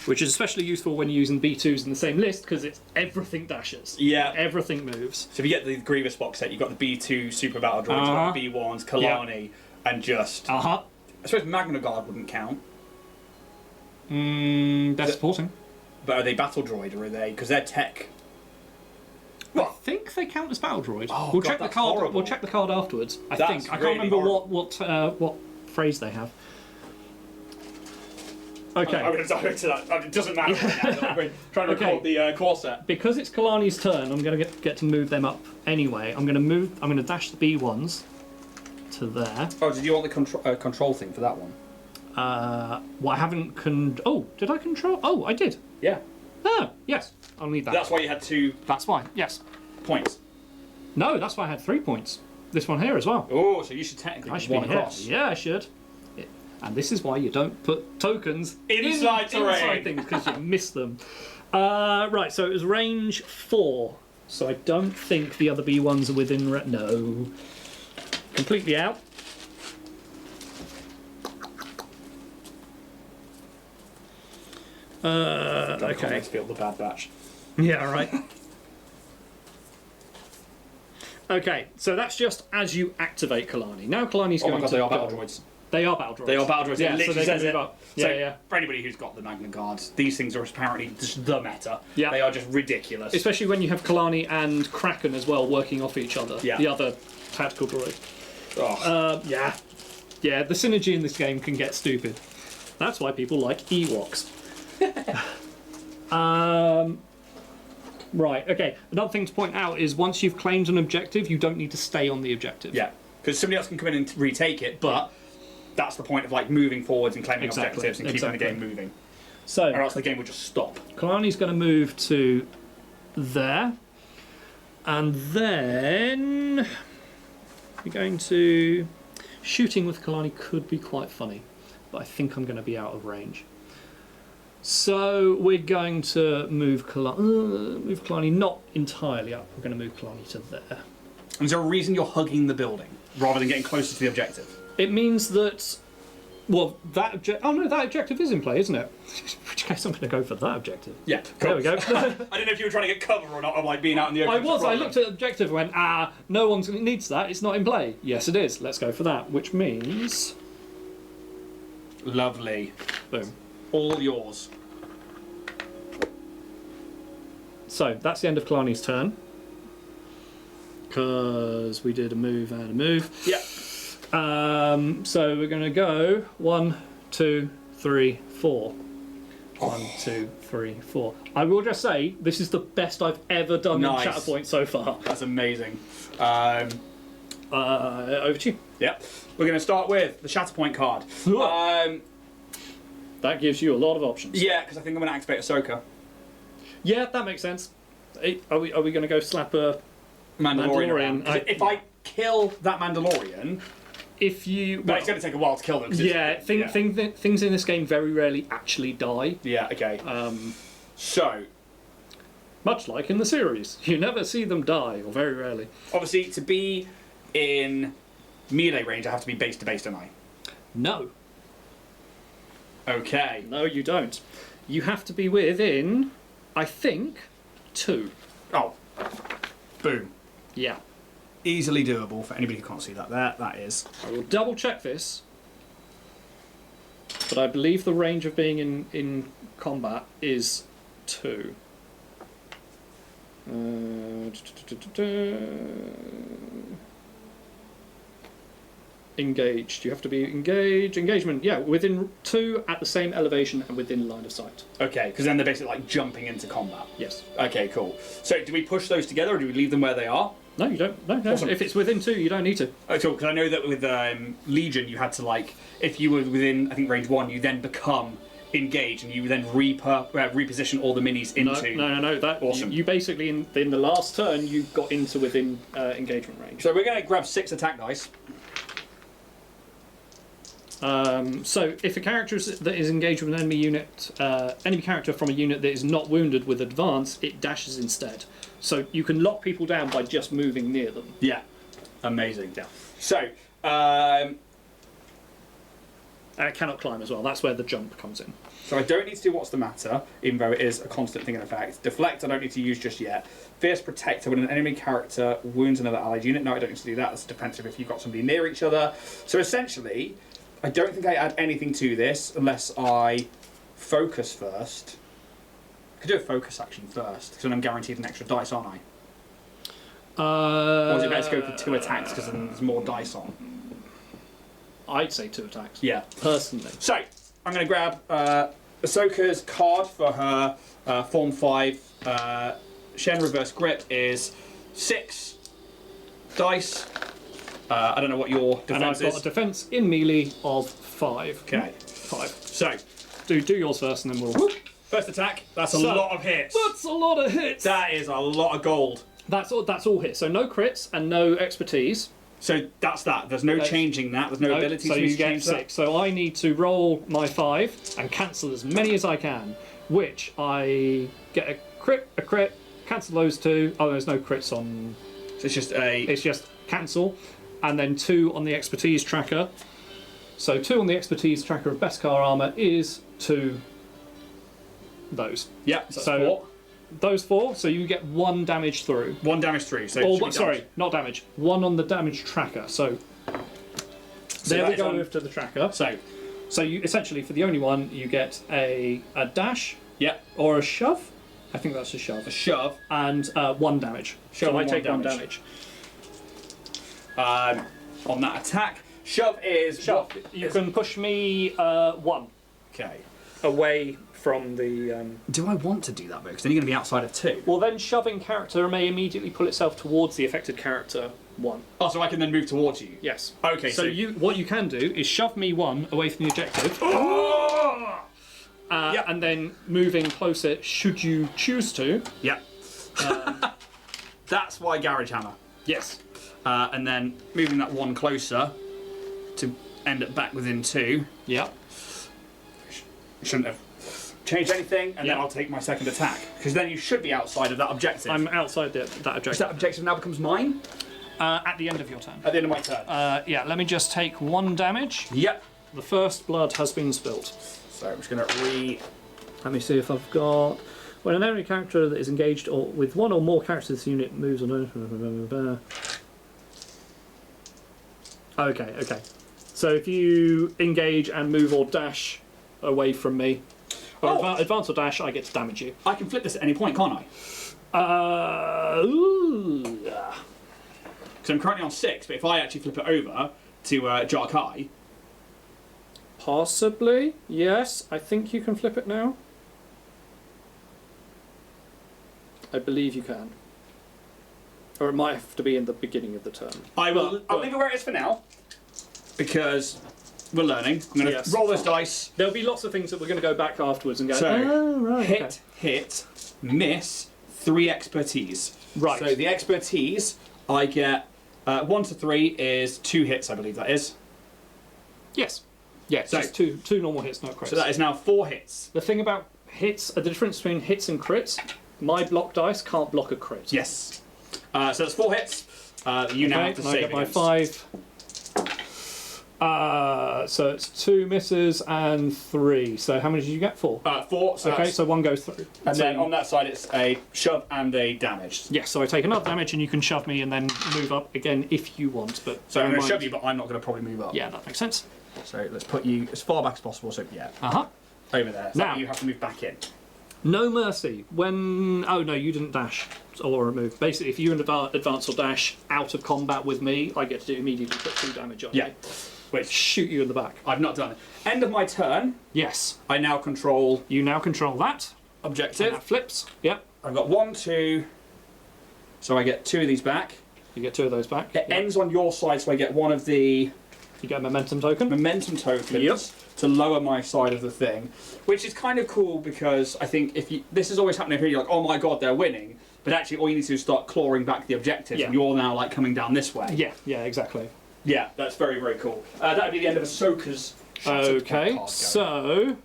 Which is especially useful when you're using B2s in the same list, because it's everything dashes. Yeah. Everything moves. So if you get the Grievous box set, you've got the B2 Super Battle Droids, you've got the B1s, Kalani, and just... Uh-huh. I suppose Magna Guard wouldn't count, They're supporting. but are they Battle Droid, or are they... Because they're tech. I think they count as battle droid. Oh, we'll God, check the that's card. horrible. We'll check the card afterwards. I That's think I can't really remember horrible. what phrase they have. Okay. I'm going to dive into that. It doesn't matter right now. We're trying to record the core set. Because it's Kalani's turn, I'm going to get to move them up anyway. I'm going to dash the B1s to there. Oh, did you want the control thing for that one? Well, I haven't oh, did I control? Oh, I did. Yeah. Oh, yes. I'll need that. That's why you had 2 That's why, yes. points. No, that's why I had 3 points. This one here as well. Oh, so you should technically I should one be here. across. Yeah, I should. Yeah. And this is why you don't put tokens Inside terrain. things, because you miss them. Right, so it was range 4. So I don't think the other B1s are within... No. Completely out. Okay. Let's feel the bad batch. Yeah, right. Okay, so that's just as you activate Kalani. Now Kalani's going to... they are battle droids. They are battle droids. They are battle droids. Yeah, It literally so they says can it. move up. Yeah, So, yeah. for anybody who's got the Magna Guards, these things are apparently just the meta. Yeah. They are just ridiculous. Especially when you have Kalani and Kraken as well working off each other. Yeah. The other tactical droid. Oh. Yeah. Yeah, the synergy in this game can get stupid. That's why people like Ewoks. Right, okay. Another thing to point out is once you've claimed an objective, you don't need to stay on the objective. Yeah, because somebody else can come in and retake it, but that's the point of like moving forwards and claiming Exactly, objectives and keeping the exactly. game moving. So, Or else the game would just stop. Kalani's going to move to there. And then we're going to... Shooting with Kalani could be quite funny, but I think I'm going to be out of range. So we're going to move Kalani not entirely up. We're going to move Kalani to there. And is there a reason you're hugging the building rather than getting closer to the objective? It means that... Well, that objective is in play, isn't it? In which case I'm going to go for that objective. Yeah, There we go. I didn't know if you were trying to get cover or not, or like being out in the open. I looked at the objective and went, no one needs that, it's not in play. Yes, it is. Let's go for that, which means... Lovely. Boom. All yours. So, that's the end of Kalani's turn. Because we did a move and a move. Yeah. So we're going to go 1, 2, 3, 4. 1, 2, 3, 4. I will just say, this is the best I've ever done Nice. in Shatterpoint so far. That's amazing. Over to you. Yeah. We're going to start with the Shatterpoint card. That gives you a lot of options. Yeah, because I think I'm going to activate Ahsoka. Yeah, that makes sense. Are we going to go slap a Mandalorian. Mandalorian. 'Cause if I kill that Mandalorian, if you... but it's going to take a while to kill them. 'cause things in this game very rarely actually die. Yeah, okay. So, Much like in the series. You never see them die, or very rarely. obviously, to be in melee range, I have to be base to base, don't I? No. Okay. No, you don't. You have to be within, I think, 2. Oh. Boom. Yeah. Easily doable for anybody who can't see that there. That is. I will double check this. But I believe the range of being in combat is 2. Engaged. You have to be engaged. Engagement. Yeah, within 2 at the same elevation and within line of sight. Okay, because then they're basically like jumping into combat. Yes. Okay, cool. So, do we push those together or do we leave them where they are? No, you don't. No. Awesome. If it's within 2, you don't need to. Oh, cool, because I know that with Legion, you had to, like, if you were within, I think, range 1, you then become engaged and you then reposition all the minis into... No. That Awesome. You basically, in the last turn, you got into within engagement range. So we're going to grab 6 attack dice. So if a character that is engaged with an enemy unit, enemy character from a unit that is not wounded with advance, it dashes instead. So you can lock people down by just moving near them. Yeah. Amazing. Yeah. So, It cannot climb as well. That's where the jump comes in. so I don't need to do what's the matter, even though it is a constant thing in effect. Deflect I don't need to use just yet. Fierce Protector, when an enemy character wounds another allied unit. No, I don't need to do that. That's defensive if you've got somebody near each other. So essentially, I don't think I add anything to this unless I focus first. I could do a focus action first, because then I'm guaranteed an extra dice, aren't I? Or is it better to go for 2 attacks because then there's more dice on? I'd say 2 attacks. Yeah. Personally. So, I'm going to grab Ahsoka's card for her Form 5 Shen Reverse Grip is 6 dice. I don't know what your defense and I've got a defense in melee of 5. Okay. 5. So, Do yours first, and then we'll. whoop, first attack. That's a lot of hits. That's a lot of hits. That is a lot of gold. That's all hits. So no crits and no expertise. So that's that. There's no changing that. There's no ability so to you get change 6. that. So I need to roll my 5 and cancel as many as I can, which I get a crit, cancel those 2. Oh, there's no crits on. So it's just It's just cancel, and then 2 on the expertise tracker. So 2 on the expertise tracker of Beskar armor is 2. Those. Yeah. So, So 4. those 4. So you get 1 damage through. 1 damage through. So Or should be sorry, damage. not damage. 1 on the damage tracker. So there that we is go on- over to the tracker. So So you essentially, for the only one, you get a dash yeah, or a shove. I think that's a shove. a shove. And 1 damage. Shove so I and take 1 1 damage. On that attack. Shove is Shove. what? You can push me 1 Okay. away from the. Do I want to do that though? Because then you're going to be outside of 2. Well, then shoving character may immediately pull itself towards the affected character 1. Oh, so I can then move towards you. Yes. Okay. So what you can do is shove me 1 away from the objective. Oh! Yep. And then moving closer, should you choose to. Yeah. That's why Garage Hammer. Yes. And then moving that 1 closer to end up back within 2. Yeah. Shouldn't have changed anything, and Yeah. then I'll take my second attack. Because then you should be outside of that objective. I'm outside that So objective. that objective now becomes mine At the end of your turn. at the end of my turn. Yeah, let me just take 1 damage. Yep. The first blood has been spilt. So I'm just going to Let me see if I've got. When an enemy character that is engaged or with 1 or more characters, this unit moves on. Okay. So if you engage and move or dash away from me, or advance or dash, I get to damage you. I can flip this at any point, can't I? Ooh. Because I'm currently on 6, but if I actually flip it over to Jarkai, Possibly, yes. I think you can flip it now. I believe you can. Or it might have to be in the beginning of the turn. I'll leave it where it is for now. Because we're learning. I'm going to roll this dice. There'll be lots of things that we're going to go back afterwards and go, So, oh, right. hit, miss, 3 expertise. Right. So the expertise, I get 1 to 3 is 2 hits, I believe that is. Yes. Yeah, So- just two normal hits, no crits. So that is now 4 hits. The thing about hits, the difference between hits and crits, my block dice can't block a crit. Yes. So that's 4 hits. You now have to and I save get my against. 5. So it's 2 misses and 3. So how many did you get? 4. 4. So Okay, that's- so 1 goes through. and So then on that side it's a shove and a damage. yes, so I take another damage and you can shove me and then move up again if you want. But So I'm bear in going to shove mind- you, but I'm not going to probably move up. Yeah, that makes sense. So let's put you as far back as possible. So yeah, Uh-huh. over there. So Now- you have to move back in. No mercy. When... Oh, no, you didn't dash or move. Basically, if you advance or dash out of combat with me, I get to immediately put 2 damage on Yeah. you. Which Shoot you in the back. I've not done. End of my turn. Yes. I now control You now control that. And objective. that flips. Yep. I've got 1, 2. So I get 2 of these back. You get 2 of those back. It Yep. ends on your side, so I get 1 of the You get a momentum token. momentum tokens to lower my side of the thing, which is kind of cool because I think if you this is always happening here, you're like, oh my god, they're winning, but actually all you need to do is start clawing back the objective, Yeah. and you're now like coming down this way. Yeah, exactly. Yeah, that's very very cool. That would be the end of Ahsoka's. Shatterpoint Okay, card so...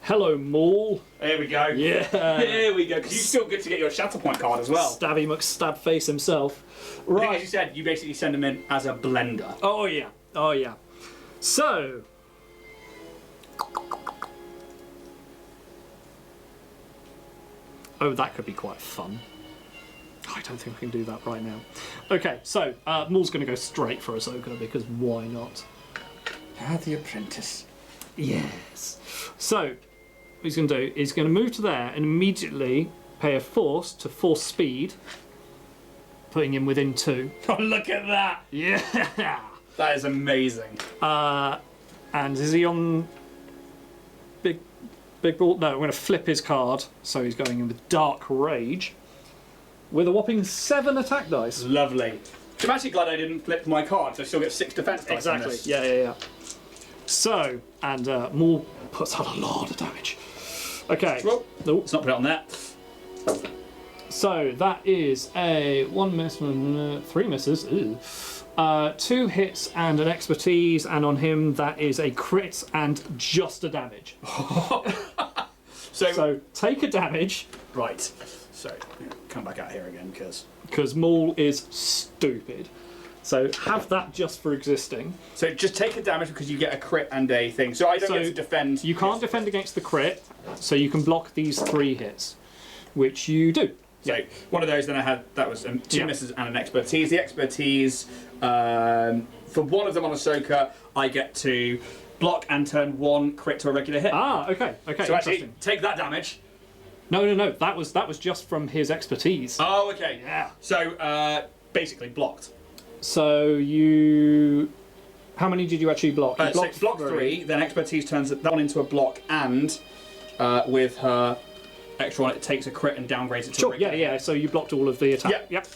Hello, Maul. there we go. Yeah. Here we go. Because you still get to get your Shatterpoint card as well. Stabby McStabface himself. I think, as Right. you said, you basically send them in as a blender. Oh, yeah. Oh, yeah. So... Oh, that could be quite fun. I don't think I can do that right now. Okay, so Maul's going to go straight for Ahsoka because why not? The apprentice. Yes. So, what he's going to do is going to move to there and immediately pay a force to force speed, putting him within 2. Oh, look at that! Yeah. That is amazing. And is he on big big ball. No, I'm going to flip his card, so he's going in with Dark Rage with a whopping 7 attack dice. Lovely. I'm actually glad I didn't flip my card, so I still get 6 defense dice. Exactly. Yeah. So, and Maul puts out a lot of damage. Okay. Well, let's not put it on that. So that is a 1 miss, 3 misses. Ew. 2 hits and an expertise, and on him that is a crit and just a damage. So take a damage. Right. So come back out here again because Maul is stupid. So have that just for existing. So just take a damage because you get a crit and a thing. So I don't get to defend. You can't defend against the crit, so you can block these 3 hits, which you do. So one of those, then I had, that was 2 misses and an expertise. The expertise, for one of them on Ahsoka, I get to block and turn 1 crit to a regular hit. Ah, okay, So actually, take that damage. No. That was just from his expertise. Oh, okay. Yeah. So basically blocked. So you, how many did you actually block? You blocked 3. Then expertise turns that one into a block, and with her extra one, it takes a crit and downgrades it to a regular. Yeah. So you blocked all of the attack. Yep.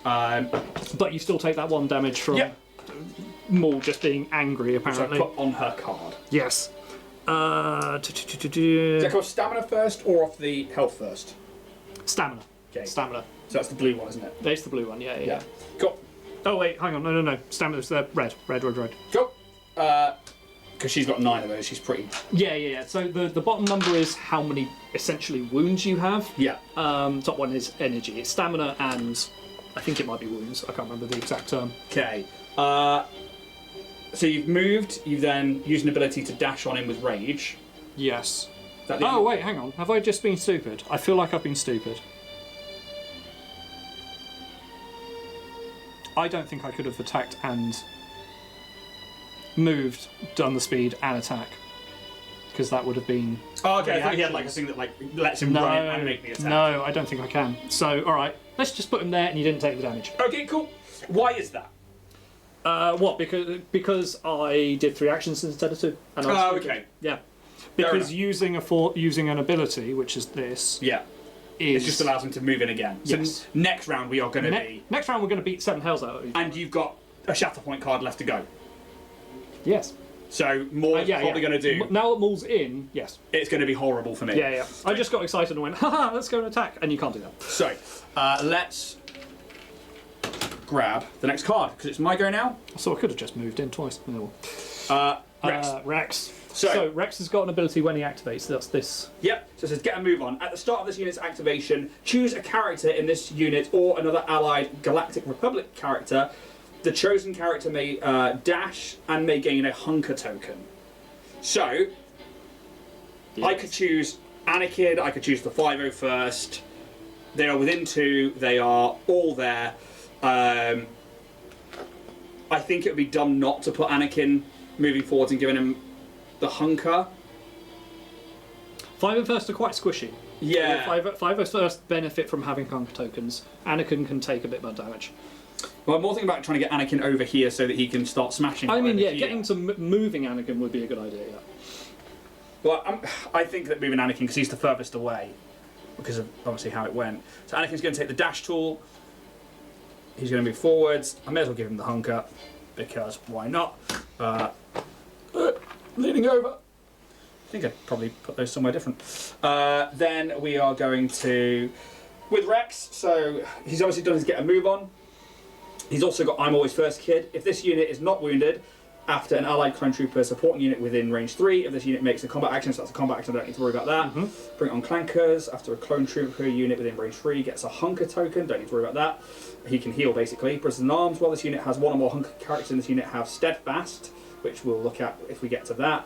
But you still take that 1 damage from Maul just being angry, apparently. So I put on her card. Yes. Does that go off stamina first or off the health first? Stamina. Okay. Stamina. So that's the blue one, isn't it? That's the blue one. Yeah. Cool. Oh wait, hang on. No. Stamina's red. Cool. Because she's got 9 of those, she's pretty. Yeah. So the bottom number is how many essentially wounds you have. Yeah. Top one is energy. It's stamina and I think it might be wounds. I can't remember the exact term. Okay. So you've moved. You've then used an ability to dash on him with rage. Yes. Oh wait, hang on. Have I just been stupid? I feel like I've been stupid. I don't think I could have attacked and moved, done the speed and attack, because that would have been. Oh, okay. I thought he had like a thing that like lets him run in and make the attack. No, I don't think I can. So, all right, let's just put him there, and you didn't take the damage. Okay, cool. Why is that? What? Because I did 3 actions instead of 2. And okay. Yeah. Because using an ability, which is this. Yeah. It just allows him to move in again. Yes. So next round we are going to be. Next round we're going to beat 7 hells out of you. And you've got a Shatterpoint card left to go. Yes. So Maul's probably going to do. Now that Maul's in, yes. It's going to be horrible for me. Yeah. I just got excited and went, haha, let's go and attack, and you can't do that. So let's grab the next card because it's my go now. So I could have just moved in twice. Rex. Rex. So Rex has got an ability when he activates. That's this. Yep. So it says get a move on. At the start of this unit's activation, choose a character in this unit or another allied Galactic Republic character. The chosen character may dash and may gain a hunker token. So I could choose Anakin. I could choose the 501st. They are within 2. They are all there. I think it would be dumb not to put Anakin moving forwards and giving him the hunker. 501st are quite squishy. Yeah. 501st benefit from having hunker tokens. Anakin can take a bit more damage. Well, I'm more thinking about trying to get Anakin over here so that he can start smashing. I mean, getting to moving Anakin would be a good idea. Yeah. Well, I think that moving Anakin because he's the furthest away, because of obviously how it went. So Anakin's going to take the dash tool. He's going to move forwards. I may as well give him the hunker because why not? Leaning over. I think I'd probably put those somewhere different. Then we are going to with Rex. So he's obviously done his get a move on. He's also got I'm Always First Kid. If this unit is not wounded after an allied clone trooper supporting unit within range 3, if this unit makes a combat action, so that's a combat action, I don't need to worry about that. Bring it on clankers. After a clone trooper unit within range 3 gets a hunker token, don't need to worry about that. He can heal basically. Prisoners in arms, while this unit has 1 or more hunker characters in this unit have steadfast, which we'll look at if we get to that.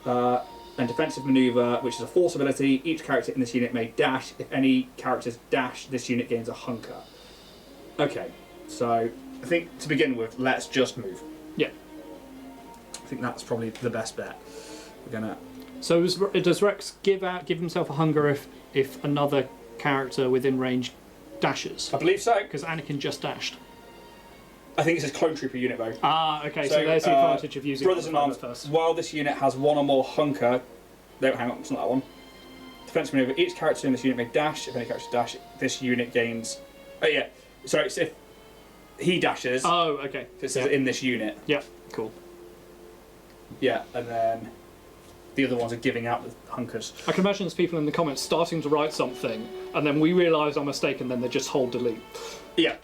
And defensive maneuver, which is a force ability. Each character in this unit may dash. If any characters dash, this unit gains a hunker. Okay. So, I think to begin with, let's just move. Yeah. I think that's probably the best bet. We're gonna. So does Rex give himself a hunger if another character within range dashes? I believe so. Because Anakin just dashed. I think it says clone trooper unit though. Ah, okay. So there's the advantage of using Brothers in Arms. first. While this unit has 1 or more hunker. No, hang on, it's not that one. Defense maneuver. Each character in this unit may dash. If any character dash, this unit gains. Oh yeah. Sorry. So if he dashes. Oh, okay. So it says in this unit. Yeah. Cool. Yeah, and then the other ones are giving out the hunkers. I can imagine there's people in the comments starting to write something, and then we realise our mistake, and then they just hold delete. Yeah.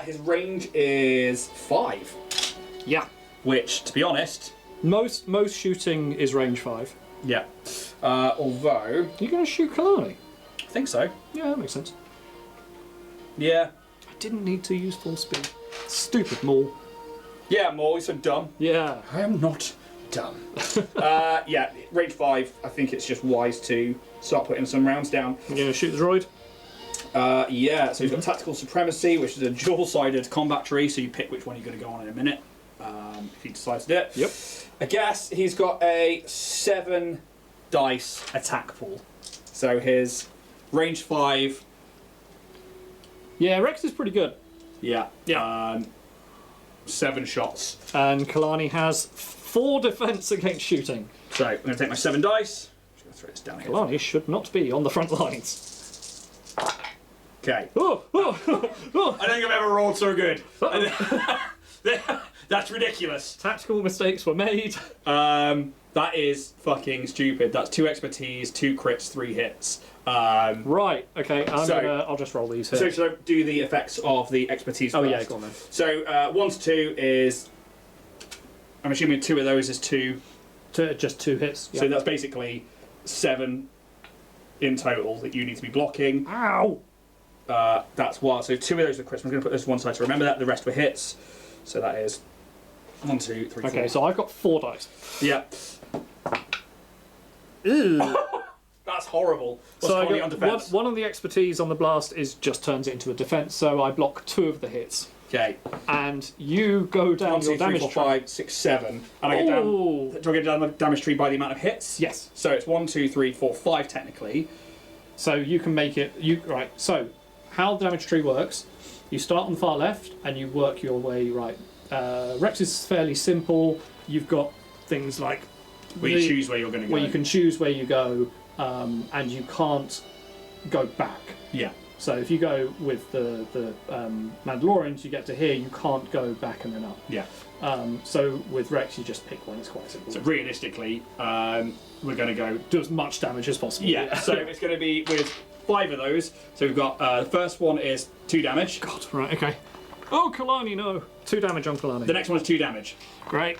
His range is 5. Yeah. Which, to be honest, most shooting is range 5. yeah. Although You're going to shoot Kalani? I think so. Yeah, that makes sense. Yeah. I didn't need to use full speed. Stupid Maul. Yeah, I'm always so dumb. Yeah. I am not dumb. Yeah, range 5. I think it's just wise to start putting some rounds down. You're going to shoot the droid? Yeah, so he's got Tactical Supremacy, which is a dual-sided combat tree, so you pick which one you're going to go on in a minute, if he decides to do it. Yep. I guess he's got a 7 dice attack pool. So his range 5... Yeah, Rex is pretty good. Yeah. Yeah. 7 shots. And Kalani has 4 defense against shooting. So I'm going to take my 7 dice. I'm just going to throw this down here. Kalani should not be on the front lines. Okay. Oh, oh, oh. I don't think I've ever rolled so good. That's ridiculous. Tactical mistakes were made. That is fucking stupid. That's 2 expertise, 2 crits, 3 hits. Right, okay, I'll just roll these here. So should I do the effects of the expertise Oh first? yeah, go on then. So 1 to 2 is... I'm assuming 2 of those is 2. Just 2 hits. So that's basically 7 in total that you need to be blocking. Ow! That's what. So 2 of those are crits. I'm going to put this to one side to remember that. The rest were hits. So that is 1, 2, 3, 4. Okay, so I've got 4 dice. Yeah. Ew. That's horrible. What's So I Connie got on defense? one of the expertise on the blast is just turns it into a defense, so I block 2 of the hits. Okay. And you go down 1, 2, your 3, damage 4, tree. 5, 6, 7. And I get down. Ooh. Do I get down the damage tree by the amount of hits? Yes. So it's 1, 2, 3, 4, 5 technically. So you can make it. Right. So how the damage tree works? You start on the far left and you work your way right. Rex is fairly simple. You've got things like Where you choose where you're going to go. where you can choose where you go, and you can't go back. Yeah. So if you go with the Mandalorians, you get to here, you can't go back and then up. Yeah. So with Rex, you just pick one. It's quite simple. So realistically, we're going to go. Do as much damage as possible. Yeah. So it's going to be with 5 of those. So we've got the first one is 2 damage. God. Right. Okay. Oh, Kalani, no. 2 damage on Kalani. The next one is 2 damage. Great.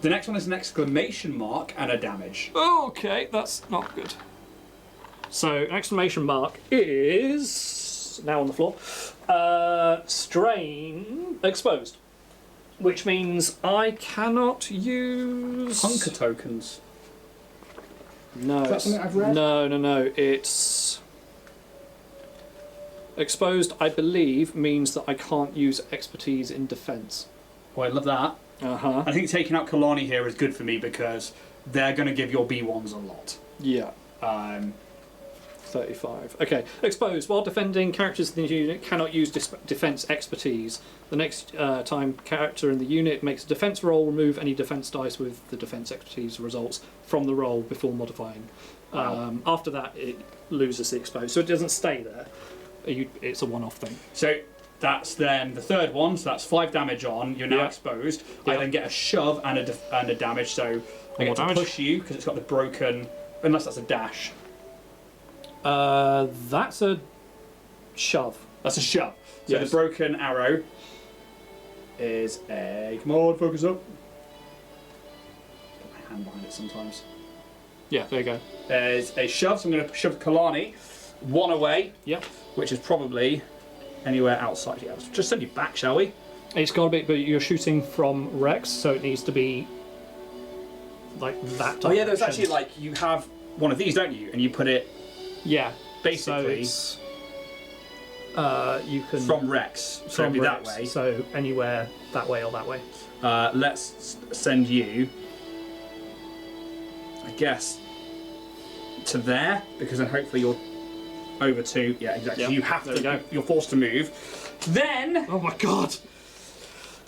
The next one is an exclamation mark and a damage. Okay, that's not good. So, exclamation mark is now on the floor. Strain exposed, which means I cannot use Hunker tokens. No, Is that something I've read? No. It's exposed. I believe means that I can't use expertise in defense. Well, I love that. I think taking out Kalani here is good for me because they're going to give your B1s a lot. Yeah. 35. Okay. Exposed. While defending, characters in the unit cannot use defense expertise. The next time character in the unit makes a defense roll, remove any defense dice with the defense expertise results from the roll before modifying. Wow. After that, it loses the exposed, so it doesn't stay there. It's a one-off thing. So that's then the third one. So that's 5 damage on. You're now exposed. I then get a shove and a damage. So I get to push you because it's got the broken. Unless that's a dash. That's a shove. That's a shove. So Yes. the broken arrow is a... Come on, focus up. Put my hand behind it sometimes. Yeah, there you go. There's a shove, so I'm going to shove Kalani 1 away. Yep. Which is probably anywhere outside. Yeah, let's just send you back, shall we? It's got to be, but you're shooting from Rex, so it needs to be like that. Oh yeah, there's direction. actually like, you have one of these, don't you? And you put it Yeah. basically So it's, you can from Rex, so it'd be Rex, that way. So anywhere that way or that way. Let's send you, I guess, to there, because then hopefully you're over 2. Yeah, exactly. Yep, So you have there to we go. You're forced to move. Then, Oh my god!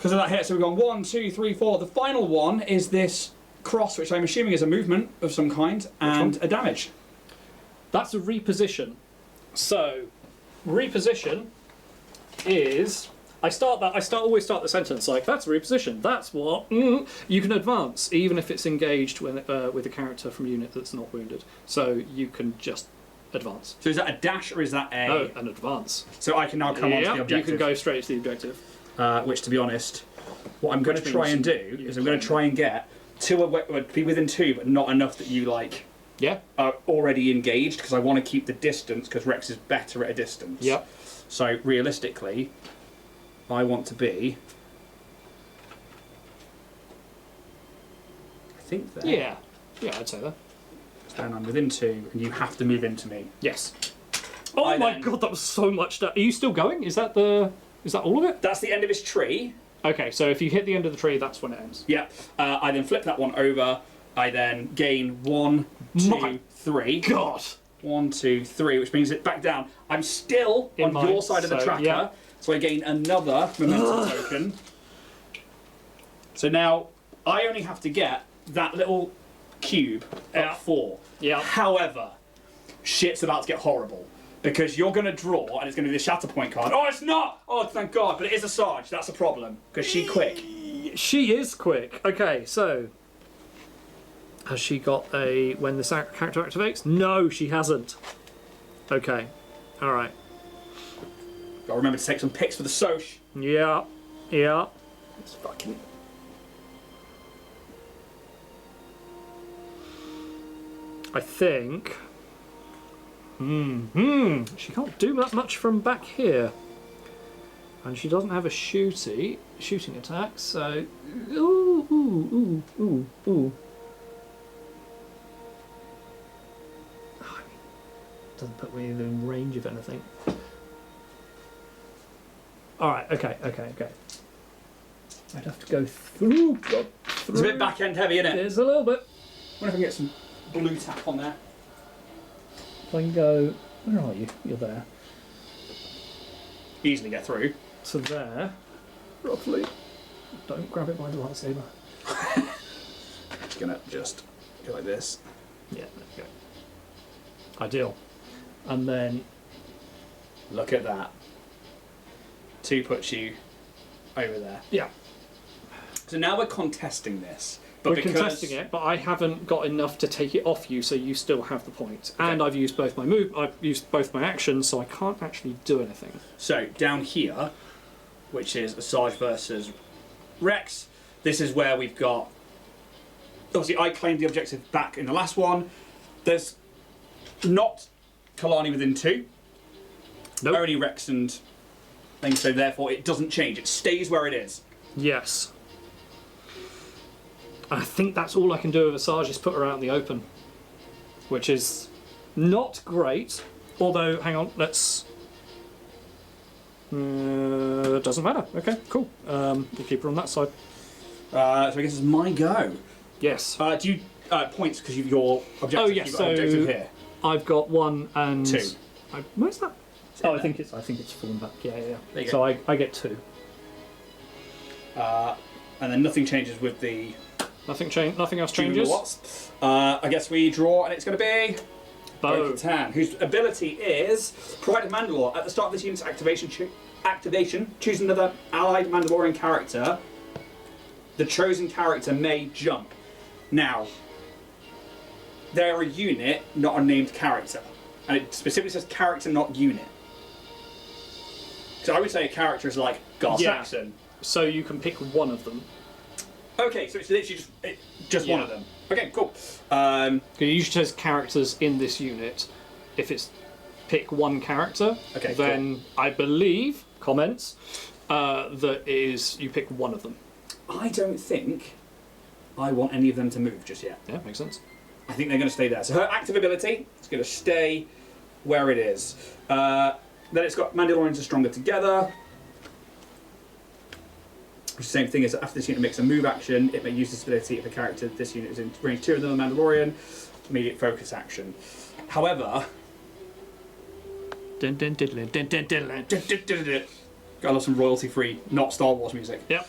because of that hit, so we've gone 1, 2, 3, 4. The final one is this cross, which I'm assuming is a movement of some kind, and a damage. That's a reposition. So, reposition is... I always start the sentence like, that's a reposition. That's what... You can advance, even if it's engaged with a character from unit that's not wounded. So you can just advance. So is that a dash or is that a... No, an advance. So I can now come on to the objective. You can go straight to the objective. Which, to be honest, what I'm going to try and do is I'm going to try and get be within 2, but not enough that you, like... Yeah. Are already engaged, because I want to keep the distance, because Rex is better at a distance. Yep. So, realistically... I want to be... I think there. Yeah. Yeah, I'd say that. And I'm within 2, and you have to move into me. Yes. Oh my god, that was so much stuff. Are you still going? Is that all of it? That's the end of his tree. Okay, so if you hit the end of the tree, that's when it ends. Yeah. I then flip that one over. I then gain 1, 2, 3. God! 1, 2, 3, which brings it back down. I'm still on your side of the tracker. Yeah. So I gain another momentum token. So now I only have to get that little cube at 4. Yeah. However, shit's about to get horrible. Because you're going to draw, and it's going to be the Shatterpoint card. Oh, it's not! Oh, thank God. But it is a Sarge. That's a problem. Because she's quick. She is quick. Okay, so... Has she got a... When the character activates? No, she hasn't. Okay. Alright. Gotta remember to take some pics for the Soch. Yeah. Yeah. It's fucking... I think... She can't do that much from back here. And she doesn't have a shooting attack, so... Ooh. Doesn't put me in range of anything. Alright, okay. I'd have to go through. It's a bit back end heavy, isn't it? It is a little bit. I wonder if I can get some blue tap on there. If I can go... Where are you? You're there. Easily get through. To there, roughly. Don't grab it by the lightsaber. It's gonna just go like this. Yeah, there we go. Ideal. And then... Look at that. 2 puts you over there. Yeah. So now we're contesting this. But we're contesting it, but I haven't got enough to take it off you, so you still have the point. Okay. And I've used both my I've used both my actions, so I can't actually do anything. So down here, which is Asajj versus Rex, this is where we've got... Obviously, I claimed the objective back in the last one. There's not Kalani within 2. Nope. Only Rex and things, so therefore it doesn't change. It stays where it is. Yes. I think that's all I can do with Asajj is put her out in the open. Which is not great. Although, hang on, let's... doesn't matter. Okay, cool. We'll keep her on that side. So I guess it's my go. Yes. Do you... points, because you've your objective. Oh, yes, you've got objective here. I've got 1 and... 2. Where's that? Oh, I think it's fallen back. Yeah. There you so go. I get 2. And then nothing changes with the... Nothing else changes. I guess we draw, and it's going to be... Bo Katan, whose ability is Pride of Mandalore. At the start of this unit's activation, choose another allied Mandalorian character. The chosen character may jump. Now, they're a unit, not a named character. And it specifically says character, not unit. So I would say a character is like Gar Saxon. So you can pick one of them. Okay, so it's literally just one of them. Okay, cool. It usually says characters in this unit. If it's pick one character, okay, then cool. I believe, comments, that is you pick one of them. I don't think I want any of them to move just yet. Yeah, makes sense. I think they're going to stay there. So her active ability is going to stay where it is. Then it's got Mandalorians are stronger together. The same thing as after this unit makes a move action, it may use this ability if a character this unit is in range 2 of another Mandalorian. Immediate focus action. However, dun, dun, dun, dun, dun, dun, dun. Gotta love some royalty-free, not Star Wars music. Yep.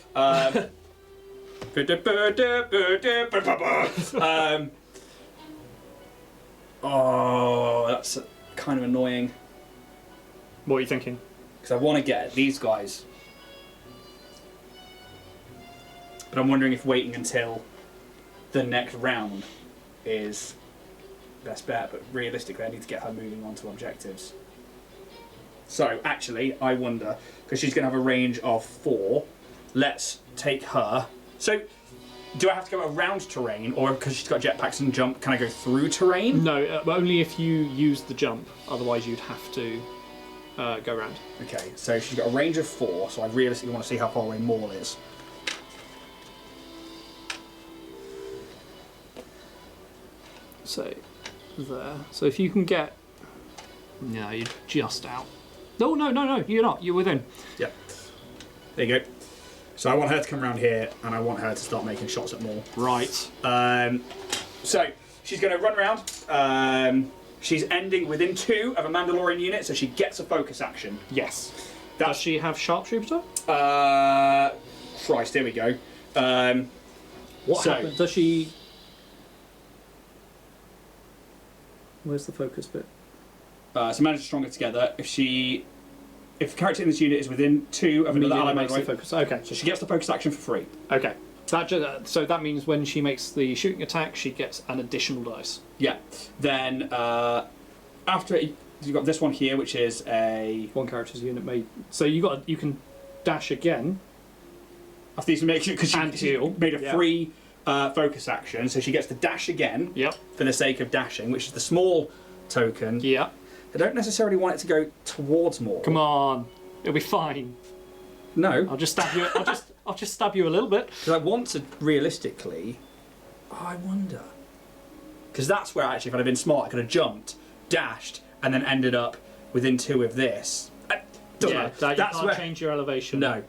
Oh, that's kind of annoying. What are you thinking? Because I want to get at these guys. But I'm wondering if waiting until the next round is best bet. But realistically, I need to get her moving on to objectives. So, actually, I wonder, because she's going to have a range of 4, let's take her. So, do I have to go around terrain, or because she's got jetpacks and jump, can I go through terrain? No, only if you use the jump. Otherwise, you'd have to go around. Okay, so she's got a range of 4, so I realistically want to see how far away Maul is. So, there. So if you can get... No, you're just out. No, you're not. You're within. Yeah. There you go. So I want her to come around here, and I want her to start making shots at Maul. Right. So she's going to run around. She's ending within 2 of a Mandalorian unit, so she gets a focus action. Yes. Does she have sharpshooter? Christ, here we go. What happens? Does she... Where's the focus bit? So manage stronger together. If a character in this unit is within 2 of another ally Mandalorian, focus. Okay. So she gets the focus action for free. Okay. So that means when she makes the shooting attack, she gets an additional dice. Yeah. Then after you've got this one here, which is a one character's unit made. So you can dash again. After these make because she made a free focus action, so she gets to dash again. Yep. For the sake of dashing, which is the small token. Yeah. I don't necessarily want it to go towards Maul. Come on, it'll be fine. No. I'll just stab you. I'll just stab you a little bit. Because I want to realistically. Oh, I wonder. Because that's where actually, if I'd have been smart, I could have jumped, dashed, and then ended up within 2 of this. Doesn't matter. That's you can't change your elevation. No.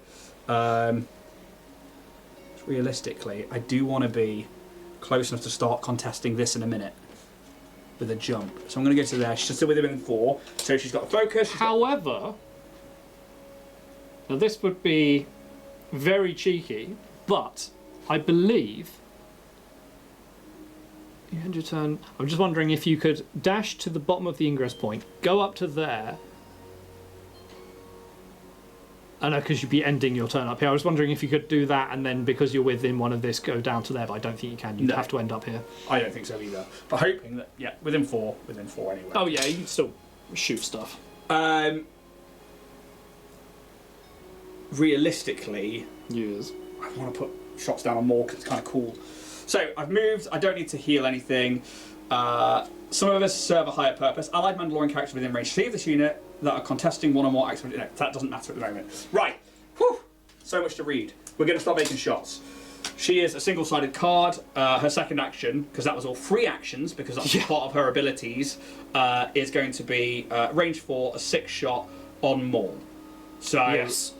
Realistically, I do want to be close enough to start contesting this in a minute with a jump. So I'm going to go to there. She's still within 4, so she's got a focus. However, now this would be very cheeky, but I believe you end your turn. I'm just wondering if you could dash to the bottom of the ingress point, go up to there. I know, because you'd be ending your turn up here. I was wondering if you could do that, and then because you're within one of this, go down to there. But I don't think you can. You'd have to end up here. I don't think so either. But hoping that within 4 anyway. Oh yeah, you can still shoot stuff. Realistically, yes. I want to put shots down on Maul because it's kind of cool. So I've moved. I don't need to heal anything. Some of us serve a higher purpose. Allied Mandalorian characters within range 3 of this unit that are contesting 1 or more acts. No, that doesn't matter at the moment. Right. Whew. So much to read. We're going to start making shots. She is a single-sided card. Her second action, because that was all 3 actions, because that's part of her abilities, is going to be range 4, a 6 shot on Maul. So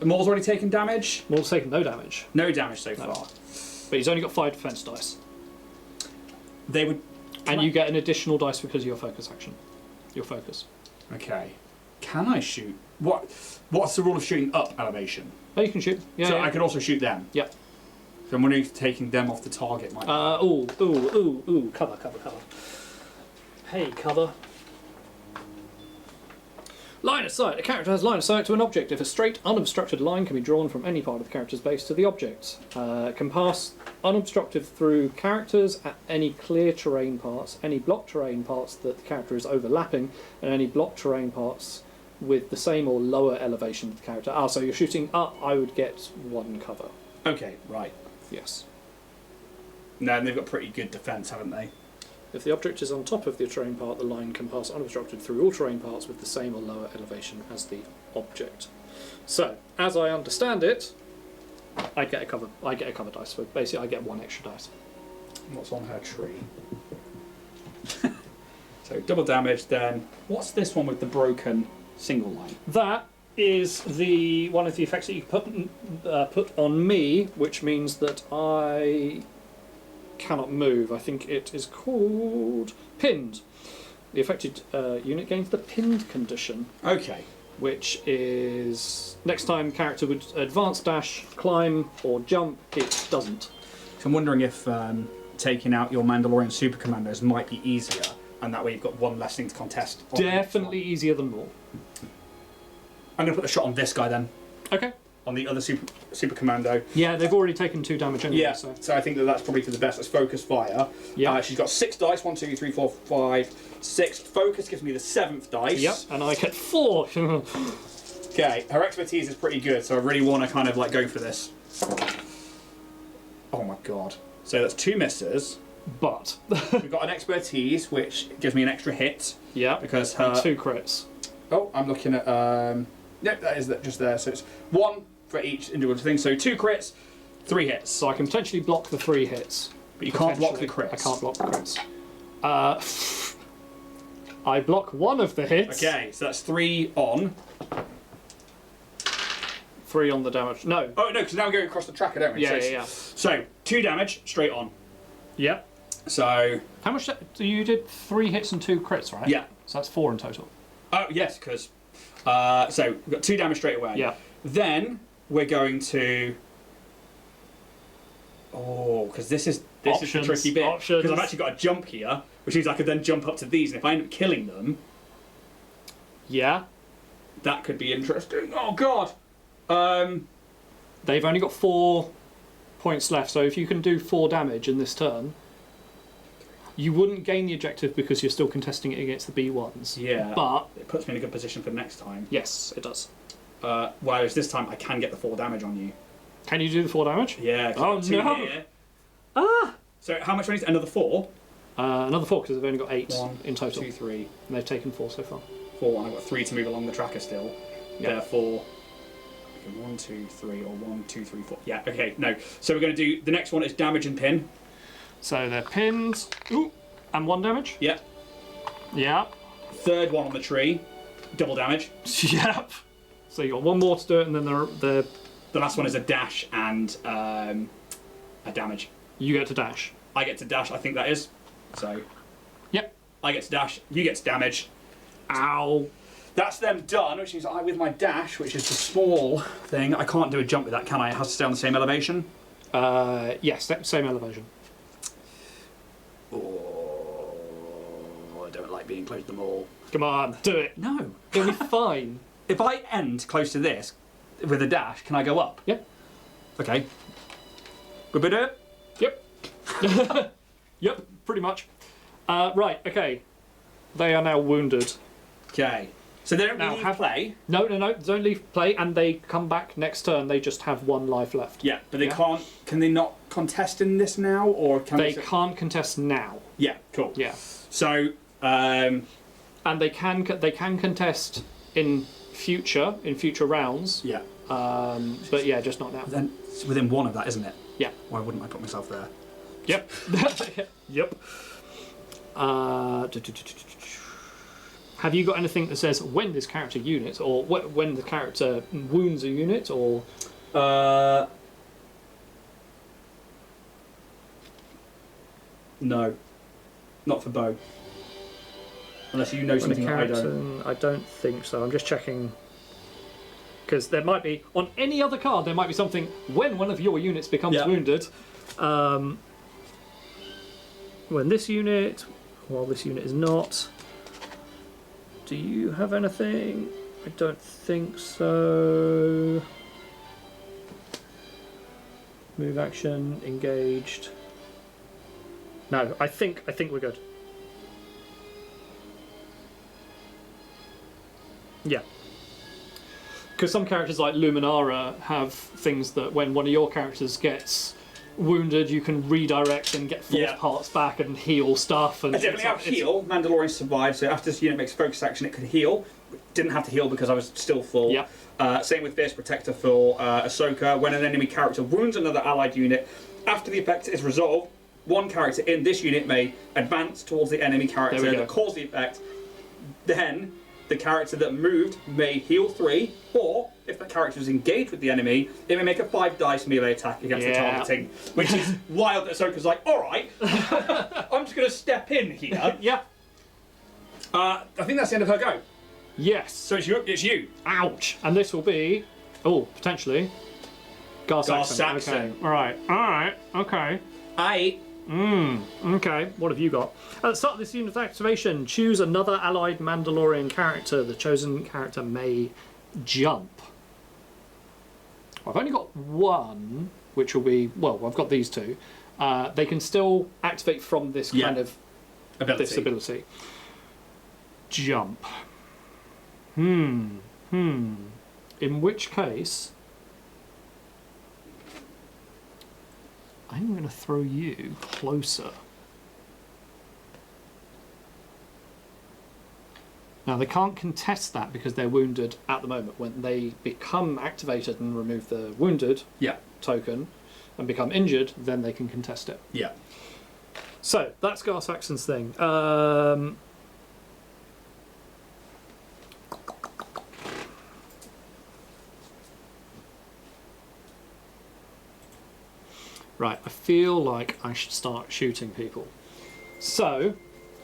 Maul's already taken damage. Maul's taken no damage. No damage so far. But he's only got 5 defense dice. They would. And you get an additional dice because of your focus action. Your focus. Okay. Can I shoot? What's the rule of shooting up elevation? Oh, you can shoot. Yeah. So I can also shoot them. Yep. So I'm wondering if taking them off the target might. Ooh. Cover. Hey, cover. Line of sight. A character has line of sight to an object if a straight, unobstructed line can be drawn from any part of the character's base to the object. Can pass unobstructed through characters at any clear terrain parts, any blocked terrain parts that the character is overlapping, and any blocked terrain parts with the same or lower elevation of the character. So you're shooting up, I would get 1 cover. Okay, right. Yes. No, and they've got pretty good defense, haven't they? If the object is on top of the terrain part, the line can pass unobstructed through all terrain parts with the same or lower elevation as the object. So, as I understand it, I get a cover dice. So basically, I get 1 extra dice. What's on her tree? So double damage. Then what's this one with the broken single line? That is one of the effects that you put on me, which means that I cannot move. I think it is called pinned. The affected unit gains the pinned condition. Okay. Which is next time character would advance, dash, climb, or jump, it doesn't. So I'm wondering if taking out your Mandalorian super commandos might be easier and that way you've got one less thing to contest. Definitely easier than Maul. I'm going to put a shot on this guy then. Okay. On the other super commando. Yeah, they've already taken 2 damage anyway. Yeah, So I think that's probably for the best. Let's focus fire. Yeah. She's got 6 dice. 1, 2, 3, 4, 5, 6. Focus gives me the 7th dice. Yep, and I get 4. Okay, her expertise is pretty good, so I really want to kind of like go for this. Oh my god. So that's 2 misses. But We've got an expertise, which gives me an extra hit. yeah, Because her... and 2 crits. Oh, I'm looking at... Yep, that is just there. So it's 1 for each individual thing. So 2 crits, 3 hits. So I can potentially block the 3 hits. But you can't block the crits. I can't block the crits. I block 1 of the hits. Okay, so that's 3 on. 3 on the damage. No. Oh, no, because now we're going across the tracker, don't we? Yeah, so, yeah. So, 2 damage, straight on. Yep. So... How much... So you did 3 hits and 2 crits, right? Yeah. So that's 4 in total. Oh, yes, because... so, we've got 2 damage straight away. Yeah. Then, we're going to... Oh, because this is the tricky bit. Because I've actually got a jump here, which means I could then jump up to these, and if I end up killing them... Yeah. That could be interesting. Oh, God! They've only got 4 points left, so if you can do 4 damage in this turn, you wouldn't gain the objective because you're still contesting it against the B1s. Yeah. But it puts me in a good position for next time. yes, it does. Whereas this time I can get the 4 damage on you. Can you do the 4 damage? Yeah. Oh, no. Here. Ah! So how much do I need? Another 4? Another 4 because they've only got 8 1, in total. 2, 3, And they've taken 4 so far. 4, and I've got 3 to move along the tracker still. Yeah. Therefore, 1, 2, 3, or 1, 2, 3, 4. Yeah, okay, no. So we're going to do, the next one is damage and pin. So they're pinned. Ooh, and 1 damage. Yeah. Yeah. Third one on the tree, double damage. Yep. So you got 1 more to do it, and then the last one is a dash and a damage. You get to dash. I get to dash, I think that is. So. Yep. I get to dash, you get to damage. Ow. That's them done, which means with my dash, which is the small thing, I can't do a jump with that, can I? It has to stay on the same elevation. Yes, same elevation. Oh, I don't like being close to them all. Come on, do it. No. It'll be fine. If I end close to this with a dash, can I go up? Yep. Okay. We do it? Yep. Yep, pretty much. Right, okay. They are now wounded. Okay. So they don't Now, leave play? No, don't leave play, and they come back next turn. They just have 1 life left. Yeah, but they can't... Can they not contest in this now, or can They can't contest now. Yeah, cool. Yeah. So, and they can contest in future rounds. Yeah. But yeah, just not now. Then it's within 1 of that, isn't it? Yeah. Why wouldn't I put myself there? Yep. Yep. Have you got anything that says when this character unit, or when the character wounds a unit, or? No. Not for bow. Unless you know something that I don't. I don't think so. I'm just checking. Because there might be, on any other card, there might be something when one of your units becomes wounded. When this unit, while this unit is not. Do you have anything? I don't think so. Move action, engaged. No, I think we're good. Yeah. Because some characters like Luminara have things that when one of your characters gets wounded, you can redirect and get force parts back and heal stuff. And I definitely have heal. Mandalorian survived, so after this unit makes a focus action, it could heal. Didn't have to heal because I was still full. Yeah. Same with Fierce Protector for Ahsoka. When an enemy character wounds another allied unit, after the effect is resolved, one character in this unit may advance towards the enemy character that caused the effect. Then the character that moved may heal 3, or if the character is engaged with the enemy, it may make a 5 dice melee attack against the targeting, which is wild that Ahsoka's like, alright, I'm just going to step in here. Yeah. I think that's the end of her go. Yes. So it's you. Ouch. And this will be, potentially, Gar Saxon. Okay. Alright, okay. Okay, what have you got? At the start of this unit's activation, choose another allied Mandalorian character. The chosen character may jump. I've only got one, which will be, well, I've got these two. They can still activate from this kind of ability. Jump. In which case, I'm going to throw you closer. Now, they can't contest that because they're wounded at the moment. When they become activated and remove the wounded token and become injured, then they can contest it. Yeah. So, that's Gar Saxon's thing. Right, I feel like I should start shooting people. So,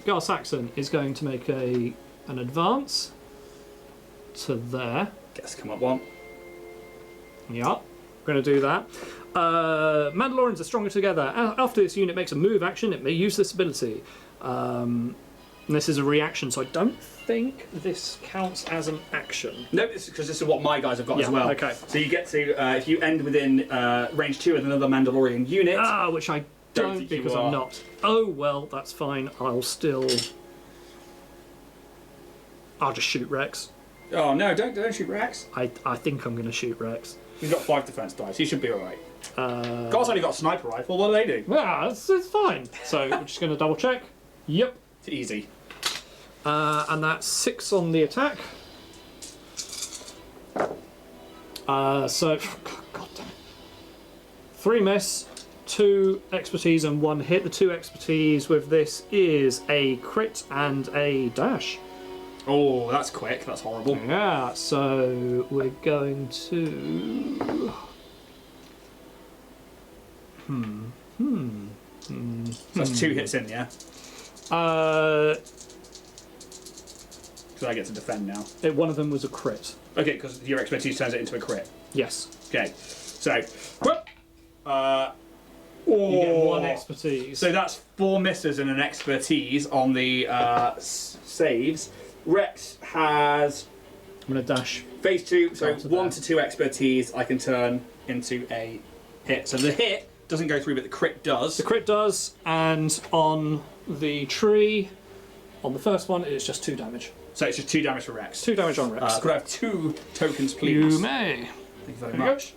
Gar Saxon is going to make an advance to there. Guess come up one. Yeah, we're going to do that. Mandalorians are stronger together. After this unit makes a move action, it may use this ability. And this is a reaction, so I don't think this counts as an action. No, because this is what my guys have got as well. Okay. So you get to, if you end within range 2 with another Mandalorian unit. Which I don't because I'm not. Oh, well, that's fine. I'll just shoot Rex. Oh, no, don't shoot Rex. I think I'm going to shoot Rex. He's got 5 defense dice. He should be alright. God's only got a sniper rifle. What do they do? Yeah, it's fine. So we're just going to double check. Yep. It's easy. And that's 6 on the attack. So, God damn it. 3 miss, 2 expertise and 1 hit. The 2 expertise with this is a crit and a dash. Oh, that's quick. That's horrible. Yeah, so we're going to... So that's 2 hits in, yeah? Because I get to defend now. One of them was a crit. Okay, because your expertise turns it into a crit. Yes. Okay, so... You get 1 expertise. So that's 4 misses and an expertise on the saves. Rex has... I'm going to dash. Phase 2, so to 1 there. to 2 expertise I can turn into a hit. So the hit doesn't go through, but the crit does. The crit does, and on the tree, on the first one, it's just 2 damage. So it's just 2 damage for Rex. 2 damage on Rex. Could I have 2 tokens, please? You may. Thank you very There you much.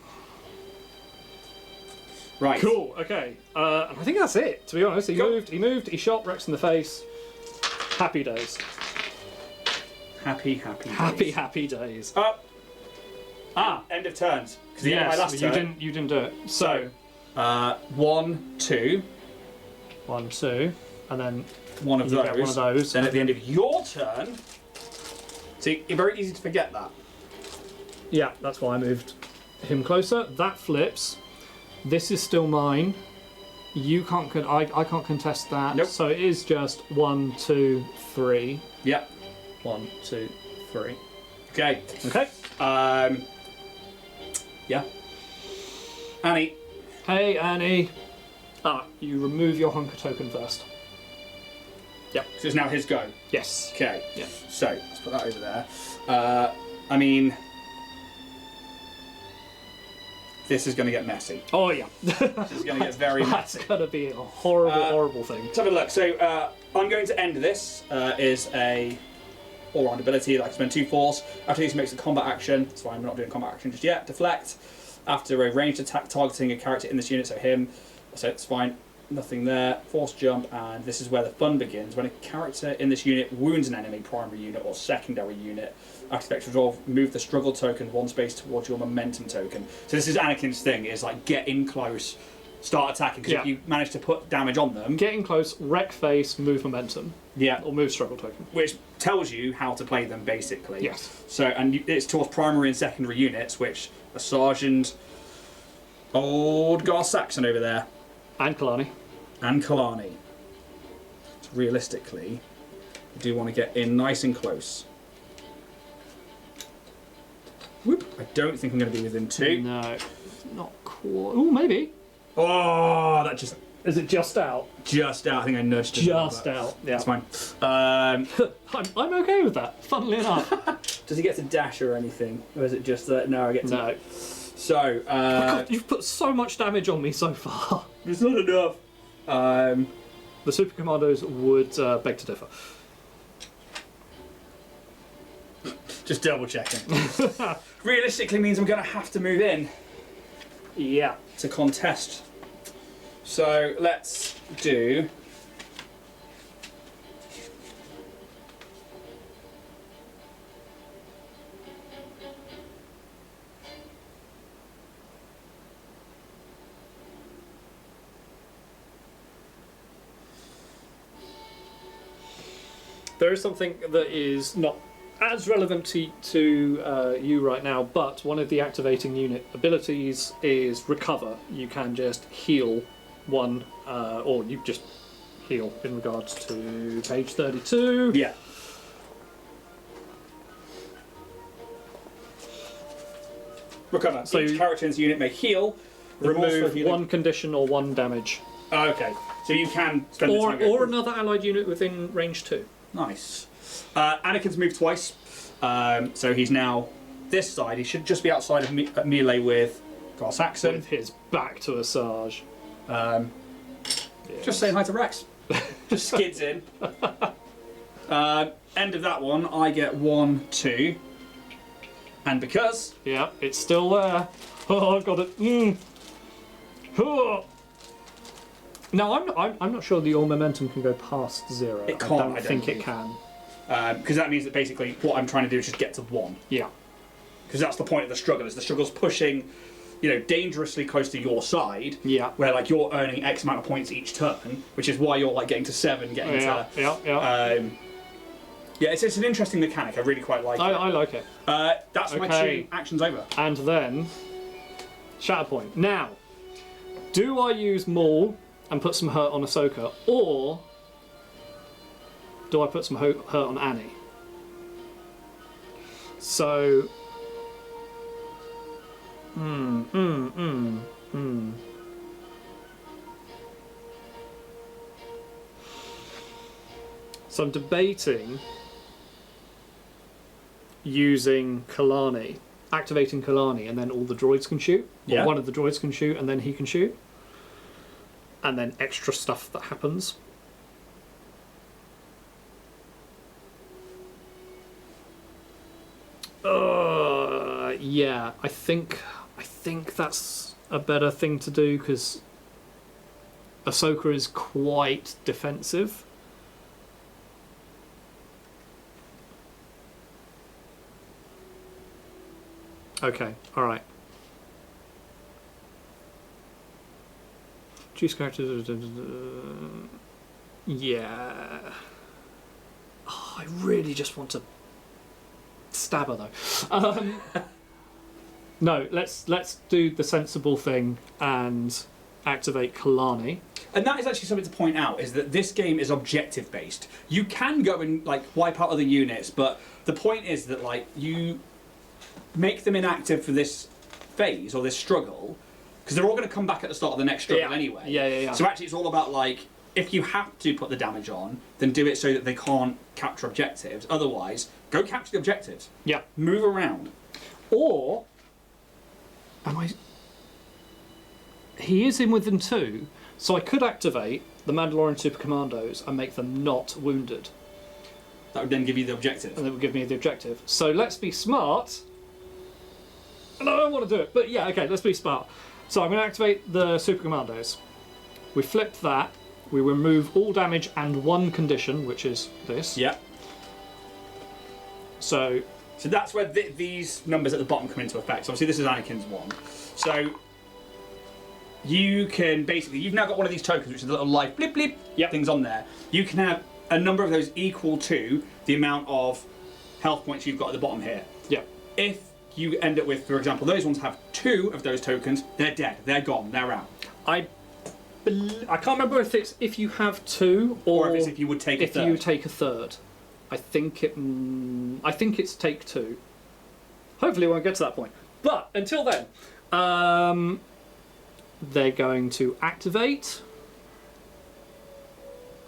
Right. Cool. Okay. And I think that's it. To be honest, he moved. He shot Rex in the face. Happy days. Happy days. End of turns. Because the end of my last turn. You didn't do it. So 1, 2. 1, 2, and then One of get one of those. Then at the end of your turn. See, it's very easy to forget that. Yeah, that's why I moved him closer. That flips. This is still mine. You can't. I can't contest that. Nope. So it is just 1, 2, 3. Yep. 1, 2, 3. Okay. Okay. Yeah. Annie. Hey, Annie. You remove your hunker token first. Yep. So it's now his go. Yes. Okay. Yeah. So let's put that over there. I mean, this is going to get messy. Oh yeah. This is going to get very That's messy. gonna be a horrible thing. Let's have a look. So I'm going to end this. Is a all-round ability that I can spend 2 force. After this makes a combat action. That's why I'm not doing combat action just yet. Deflect. After a ranged attack targeting a character in this unit, so him. So it's fine. Nothing there. Force jump, and this is where the fun begins. When a character in this unit wounds an enemy primary unit or secondary unit, after effective resolve, move the struggle token 1 space towards your momentum token. So this is Anakin's thing, is like get in close, start attacking, because if you manage to put damage on them... Get in close, wreck face, move momentum. Yeah. Or move struggle token. Which tells you how to play them, basically. Yes. So, and it's towards primary and secondary units, which a Sergeant... Old Gar Saxon over there. And Kalani. And Kalani. So realistically, you do want to get in nice and close. Whoop. I don't think I'm going to be within 2. No. Not quite. Ooh, maybe. Oh, that just... Is it just out? Just out. I think I nudged it. Just out. Yeah. That's fine. I'm okay with that. Funnily enough. Does he get to dash or anything, or is it just that? No, I get to. No. So. God, you've put so much damage on me so far. It's not enough. The Super Commandos would beg to differ. Just double checking. Realistically means I'm going to have to move in. Yeah. To contest. So let's do. There is something that is not as relevant to you right now, but one of the activating unit abilities is recover. You can just heal one, or you just heal in regards to page 32. Yeah. Recover. So each character in this unit may heal. Remove one condition or one damage. Oh, okay. So you can spend the time or another allied unit within range 2. Nice. Anakin's moved twice, so he's now this side. He should just be outside of melee with Carl Saxon. With his back to Asajj. Just saying hi to Rex. Just skids in. End of that one, I get 1, 2. And because... Yeah, it's still there. Oh, I've got it. Oh. Now, I'm not sure the all momentum can go past 0. It can't, I don't think it can. Because that means that basically what I'm trying to do is just get to 1. Yeah. Because that's the point of the struggle, is the struggle's pushing, dangerously close to your side. Yeah. Where, like, you're earning X amount of points each turn, which is why you're, like, getting to 7, getting to... Yeah. Yeah, it's an interesting mechanic. I really quite like it. I like it. That's my 2 actions over. And then, Shatterpoint. Now, do I use Maul and put some hurt on Ahsoka, or do I put some hurt on Annie? So, So I'm debating using Kalani, activating Kalani, and then all the droids can shoot. Yeah. Or one of the droids can shoot, and then he can shoot. And then extra stuff that happens. Yeah, I think that's a better thing to do, because Ahsoka is quite defensive. Okay, alright. Choose character. Yeah. Oh, I really just want to stab her though. No, let's do the sensible thing and activate Kalani. And that is actually something to point out, is that this game is objective based. You can go and like wipe out other units, but the point is that like you make them inactive for this phase or this struggle, because they're all going to come back at the start of the next struggle anyway. Yeah. So actually it's all about like, if you have to put the damage on, then do it so that they can't capture objectives. Otherwise, go capture the objectives. Yeah. Move around. Or he is in within 2, so I could activate the Mandalorian Super Commandos and make them not wounded. That would then give you the objective. And that would give me the objective. So let's be smart. And I don't want to do it, but yeah, okay, let's be smart. So I'm going to activate the Super Commandos. We flip that. We remove all damage and one condition, which is this. Yeah. So that's where these numbers at the bottom come into effect. So obviously this is Anakin's 1. So you can basically, you've now got one of these tokens, which is a little life blip blip things on there. You can have a number of those equal to the amount of health points you've got at the bottom here. Yeah. If you end up with, for example, those ones have 2 of those tokens, they're dead, they're gone, they're out. I can't remember if it's if you have 2 or if it's if you would take a third. If you take a third. I think it's take 2. Hopefully we won't get to that point. But until then, they're going to activate.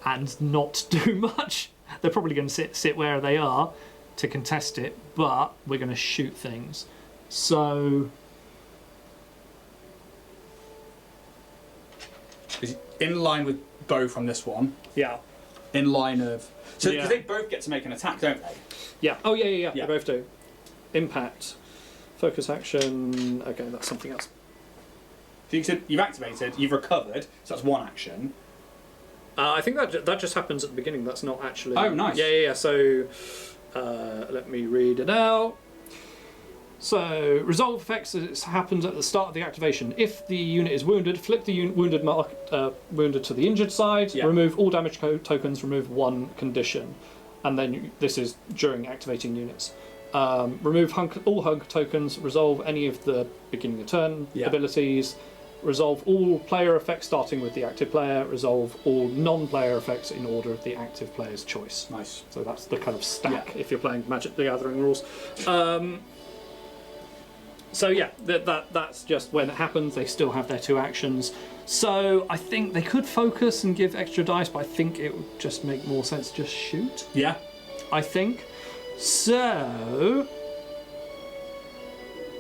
and not do much. They're probably going to sit where they are to contest it, but we're going to shoot things. So in line with bow from this one. yeah, In line of so because Yeah. they both get to make an attack, don't they? yeah. Oh yeah. Yeah. They both do. Impact, focus action. Okay, that's something else. So you've activated, you've recovered, so that's one action. I think that just happens at the beginning. That's not actually. Oh, nice. Yeah. So let me read it out. So resolve effects happens at the start of the activation. If the unit is wounded, flip the wounded mark wounded to the injured side. Yeah. Remove all damage tokens. Remove one condition, and then this is during activating units. Remove all hunk tokens. Resolve any of the beginning of turn Yeah. abilities. Resolve all player effects starting with the active player. Resolve all non-player effects in order of the active player's choice. Nice. So that's the kind of stack Yeah. if you're playing Magic the Gathering rules. So yeah, that's just when it happens. They still have their two actions. So I think they could focus and give extra dice, but I think it would just make more sense to just shoot. Yeah. I think. So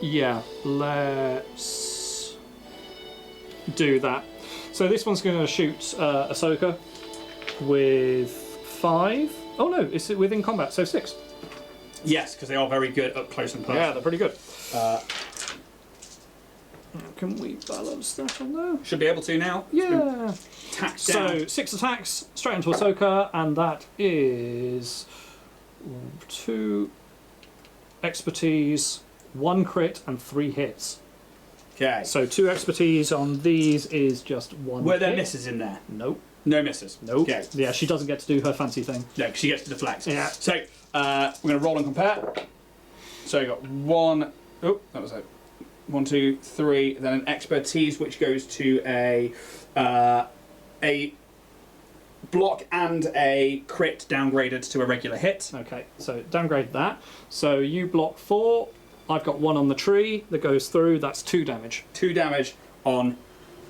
yeah, let's do that. So this one's going to shoot Ahsoka with 5. Oh no, it's within combat, so 6. Yes, because they are very good up close and personal. Yeah, they're pretty good. Can we balance that on there? Should be able to now. Yeah. Attack down. So 6 attacks straight into Ahsoka, and that is 2 expertise, 1 crit, and 3 hits. Okay. So 2 expertise on these is just 1 Were hit. there misses in there? Nope. No misses. Nope. Okay. Yeah, she doesn't get to do her fancy thing. No, 'cause she gets to deflect. Yeah. So we're going to roll and compare. So you got 1. Oh, that was it. 1, 2, 3. Then an expertise, which goes to a block and a crit downgraded to a regular hit. Okay, so downgrade that. So you block 4. I've got 1 on the tree that goes through. That's 2 damage. 2 damage on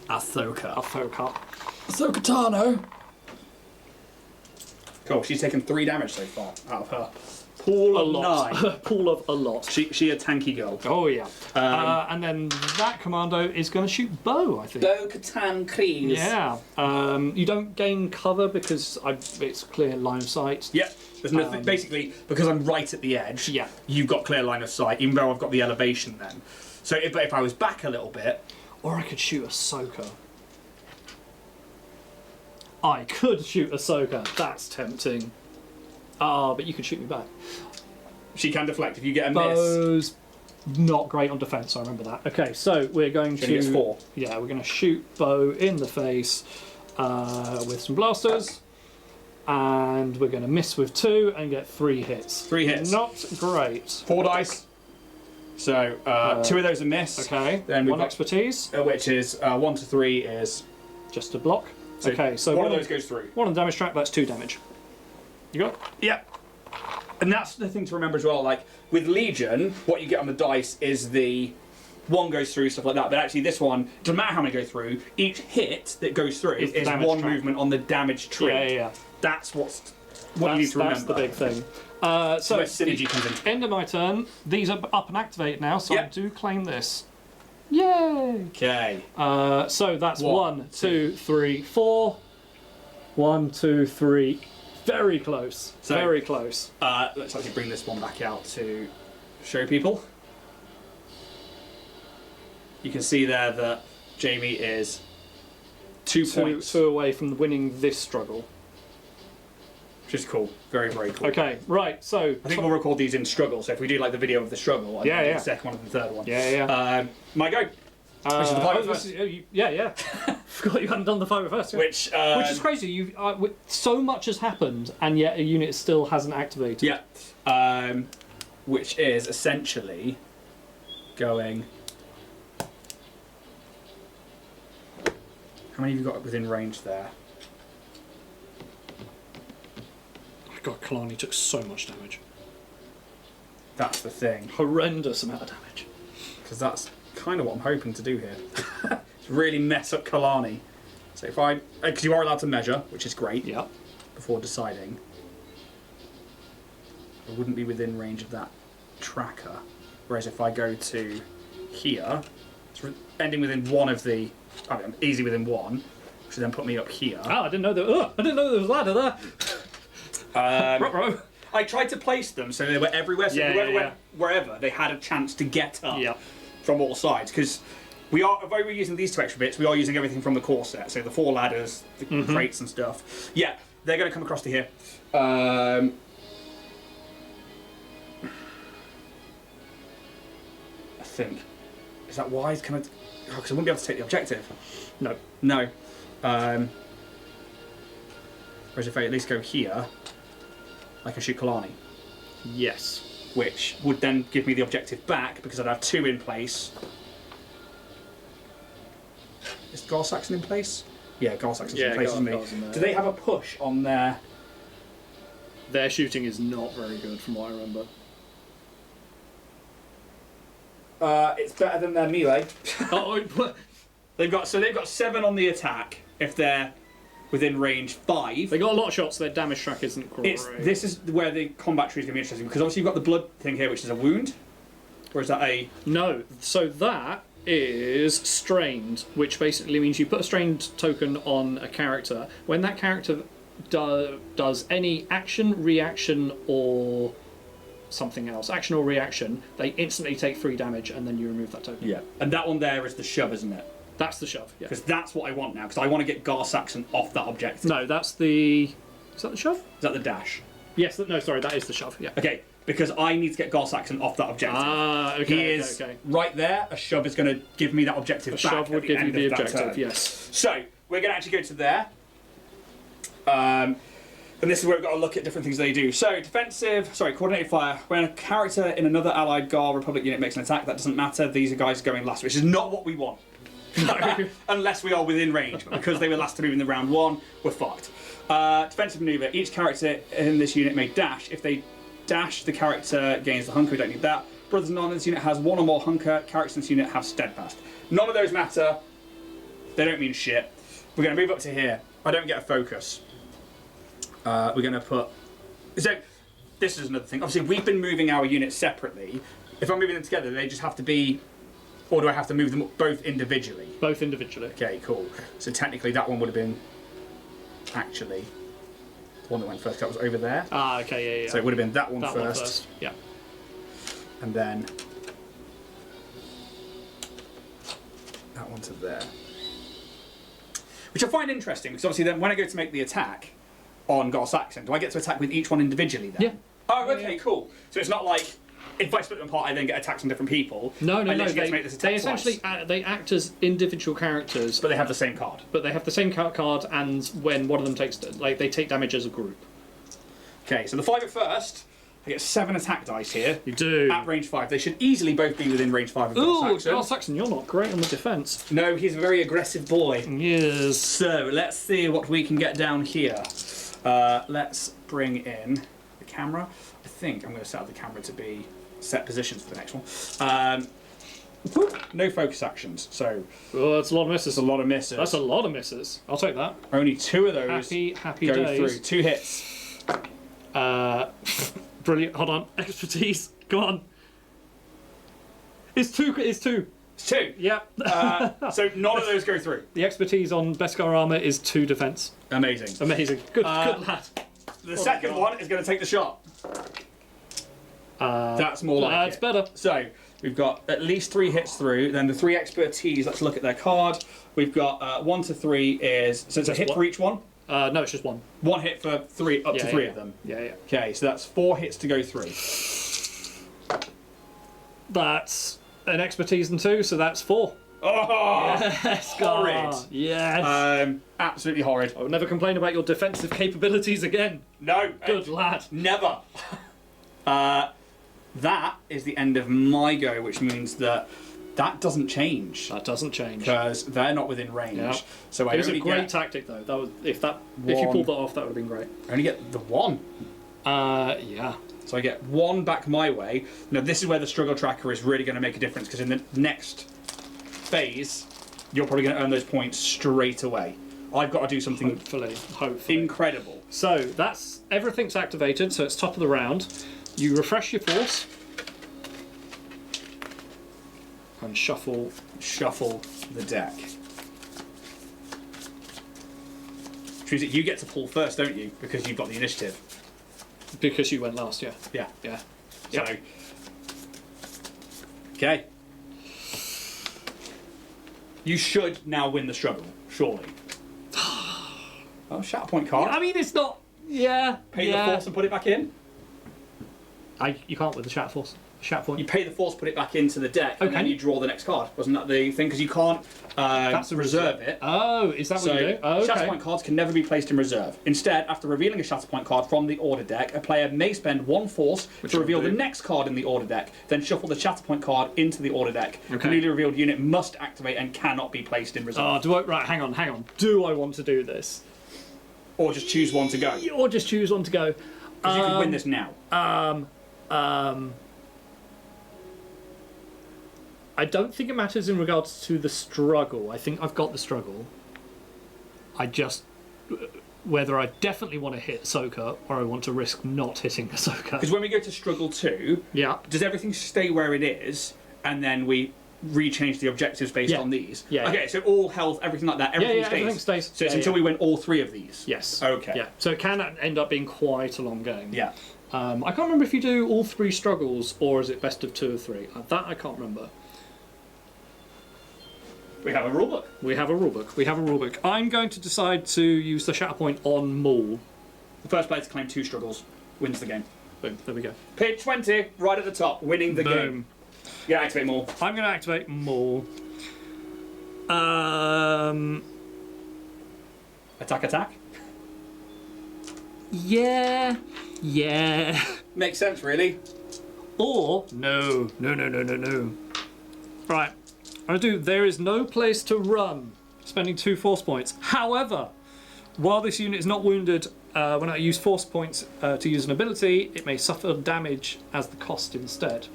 Ahsoka. Ahsoka. Ahsoka Tano. Cool. She's taken 3 damage so far out of her pool A of lot. 9. Pool of a lot. She a tanky girl. Oh yeah. And then that commando is going to shoot bow, I think. Bo-Katan Kreese. Yeah. You don't gain cover because it's clear line of sight. Yep. There's nothing. Basically, because I'm right at the edge. Yeah. You've got clear line of sight, even though I've got the elevation. Then, so if I was back a little bit, Or I could shoot Ahsoka. I could shoot Ahsoka. That's tempting. But you could shoot me back. she can deflect if you get a miss. Bow's not great on defense. I remember that. Okay, so we're going She gets 4. Yeah, we're going to shoot Bow in the face with some blasters, and we're going to miss with 2 and get 3 hits. 3 hits. Not great. 4 dice. So 2 of those are miss. Okay. Then we've 1 got- expertise, Which is 1 to 3 is. just a block. Okay, so one of those goes through. 1 on the damage track. That's 2 damage. You got it? Yep. And that's the thing to remember as well. Like with Legion, what you get on the dice is the 1 goes through, stuff like that. But actually, this one doesn't matter how many go through. Each hit that goes through It's the is damage 1 track. movement on the damage tree. Yeah. That's what you need to remember. That's the big thing. So Where synergy comes in. end of my turn. These are up and activate now, so I Yep. do claim this. Yay! Okay. So that's 1, 1, 2, 3, 4. 1, 2, 3. Very close. So- Very close. Let's actually bring this one back out to show people. You can see there that Jamie is 2 points, 2 away from winning this struggle. which is cool. Very, very cool. Okay, right. So I think we'll record these in struggle. So if we do like the video of the struggle, Yeah, do yeah. the second one and the third one. Yeah. My go. Which is the pirate this is- yeah. Forgot you hadn't done the fighter first. Yeah. Which is crazy. You so much has happened, and yet a unit still hasn't activated. Yeah. Which is essentially going. How many have you got within range there? Oh God, Kalani took so much damage. That's the thing. Horrendous amount of damage. Because that's kind of what I'm hoping to do here. Really mess up Kalani. So if I... Because you are allowed to measure, which is great. Yeah. before deciding. I wouldn't be within range of that tracker. Whereas if I go to here, it's ending within one of the. I'm easy within one, which would then put me up here. Oh, I didn't know there was a ladder there. I tried to place them so they were everywhere. So whoever went wherever, they had a chance to get up from all sides. Because although we're using these 2 extra bits, we are using everything from the core set. So the 4 ladders, the crates and stuff. Yeah, they're going to come across to here. I think. Is that wise? Can I? Because I wouldn't be able to take the objective. No. No. Whereas if I at least go here, I can shoot Kalani. Yes. Which would then give me the objective back because I'd have 2 in place. Is Gar Saxon in place? Yeah, Gar Saxon's in place, isn't he? Do they have a push on their... Their shooting is not very good from what I remember. It's better than their melee. Oh, they've got 7 on the attack if they're within range 5. They got a lot of shots. Their damage track isn't great. This is where the combat tree is going to be interesting because obviously you've got the blood thing here, which is a wound. Or is that a? No. So that is strained, which basically means you put a strained token on a character. When that character does any action, reaction, or something else, action or reaction, they instantly take 3 damage, and then you remove that token. Yeah. And that one there is the shove, isn't it? That's the shove. Yeah. Because that's what I want now. Because I want to get Gar Saxon off that objective. No, that's the. Is that the shove? Is that the dash? Yes. No, sorry, that is the shove. Yeah. Okay. Because I need to get Gar Saxon off that objective. Ah, okay. He is right there. A shove is going to give me that objective back. A shove would give you the objective. Yes. So we're going to actually go to there. And this is where we've got to look at different things they do. So coordinated fire. When a character in another allied Gar Republic unit makes an attack, that doesn't matter. These are guys going last, which is not what we want. No. Unless we are within range. But because they were last to move in the round 1, we're fucked. Defensive maneuver. Each character in this unit may dash. If they dash, the character gains the hunker. We don't need that. Brothers and None in this unit has 1 or more hunker. Characters in this unit have steadfast. None of those matter. They don't mean shit. We're going to move up to here. I don't get a focus. We're going to put... So, this is another thing. Obviously, we've been moving our units separately. If I'm moving them together, they just have to be... Or do I have to move them both individually? Both individually. Okay, cool. So technically that one would have been... Actually... The one that went first, that was over there. Ah, okay, yeah. So it would have been that one first. first. One first. Yeah. And then... That one to there. Which I find interesting, because obviously then when I go to make the attack on Gar Saxon, do I get to attack with each one individually then? Yeah. Oh, okay, cool. So it's not like... If I split them apart, I then get attacks on different people. No. They essentially they act as individual characters, but they have the same card. But they have the same card, and when one of them takes, they take damage as a group. Okay, so the 5 at first, I get 7 attack dice here. You do. At range 5, they should easily both be within range 5 of Gar Saxon. Gar Saxon, you're not great on the defense. No, he's a very aggressive boy. Yes. So let's see what we can get down here. Let's bring in the camera. I think I'm going to set up the camera to be set positions for the next one. No focus actions, so... Oh, that's a lot of misses. That's a lot of misses. That's a lot of misses. I'll take that. Only 2 of those happy go days. through. 2 hits. Brilliant. Hold on. Expertise. Go on. It's 2. It's 2. Yeah. So none of those go through. The expertise on Beskar armor is 2 defense. Amazing. Good lad. The second one is going to take the shot. That's more like that's better. So we've got at least 3 hits through. Then the 3 expertise. Let's look at their card. We've got 1 to 3 is so it's a hit for each one. No, it's just 1. 1 hit for 3 up to 3 of them. Yeah. Okay, so that's 4 hits to go through. That's an expertise and 2, so that's 4. Oh, yes, horrid. Yes. Absolutely horrid. I will never complain about your defensive capabilities again. No. Good lad. Never. That is the end of my go, which means that doesn't change. That doesn't change because they're not within range. Yeah. So it was a great tactic, though. That was if you pulled that off, that would have been great. I only get the 1. Yeah. So I get 1 back my way. Now this is where the struggle tracker is really going to make a difference because in the next phase, you're probably going to earn those points straight away. I've got to do something Hopefully. incredible. So that's everything's activated. So it's top of the round. You refresh your force and shuffle the deck. Which means that you get to pull first, don't you? Because you've got the initiative. because you went last. Yeah. Yeah. Yeah. So. Yep. Okay. You should now win the struggle, surely. Oh, Shatterpoint card. I mean, it's not. Yeah. Pay the force and put it back in. You can't with the Shatterpoint. You pay the force, put it back into the deck, and then you draw the next card. Wasn't that the thing? Because you can't reserve it. Oh, is that what you do? Oh, okay. Shatterpoint cards can never be placed in reserve. Instead, after revealing a Shatterpoint card from the order deck, a player may spend 1 force to reveal the next card in the order deck, then shuffle the Shatterpoint card into the order deck. Okay. The newly revealed unit must activate and cannot be placed in reserve. Oh, right, hang on. Do I want to do this? Or just choose one to go. Or just choose one to go. Because you can win this now. I don't think it matters in regards to the struggle. I think I've got the struggle. I just... Whether I definitely want to hit Ahsoka or I want to risk not hitting Ahsoka. Because when we go to struggle 2, does everything stay where it is, and then we rechange the objectives based on these? Yeah. Okay, so all health, everything like that, everything stays. Everything stays. So it's until we win all 3 of these? Yes. Okay. Yeah. So it can end up being quite a long game. Yeah. I can't remember if you do all 3 struggles or is it best of 2 or 3. That I can't remember. We have a rulebook. We have a rulebook. I'm going to decide to use the Shatterpoint on Maul. The first player to claim 2 struggles wins the game. Boom. There we go. Page 20, right at the top, winning the game. Yeah, activate Maul. I'm going to activate Maul. Attack. Yeah. Makes sense, really. Or no. Right. I'm going to do there is no place to run, spending 2 force points. However, while this unit is not wounded when I use force points to use an ability, it may suffer damage as the cost instead.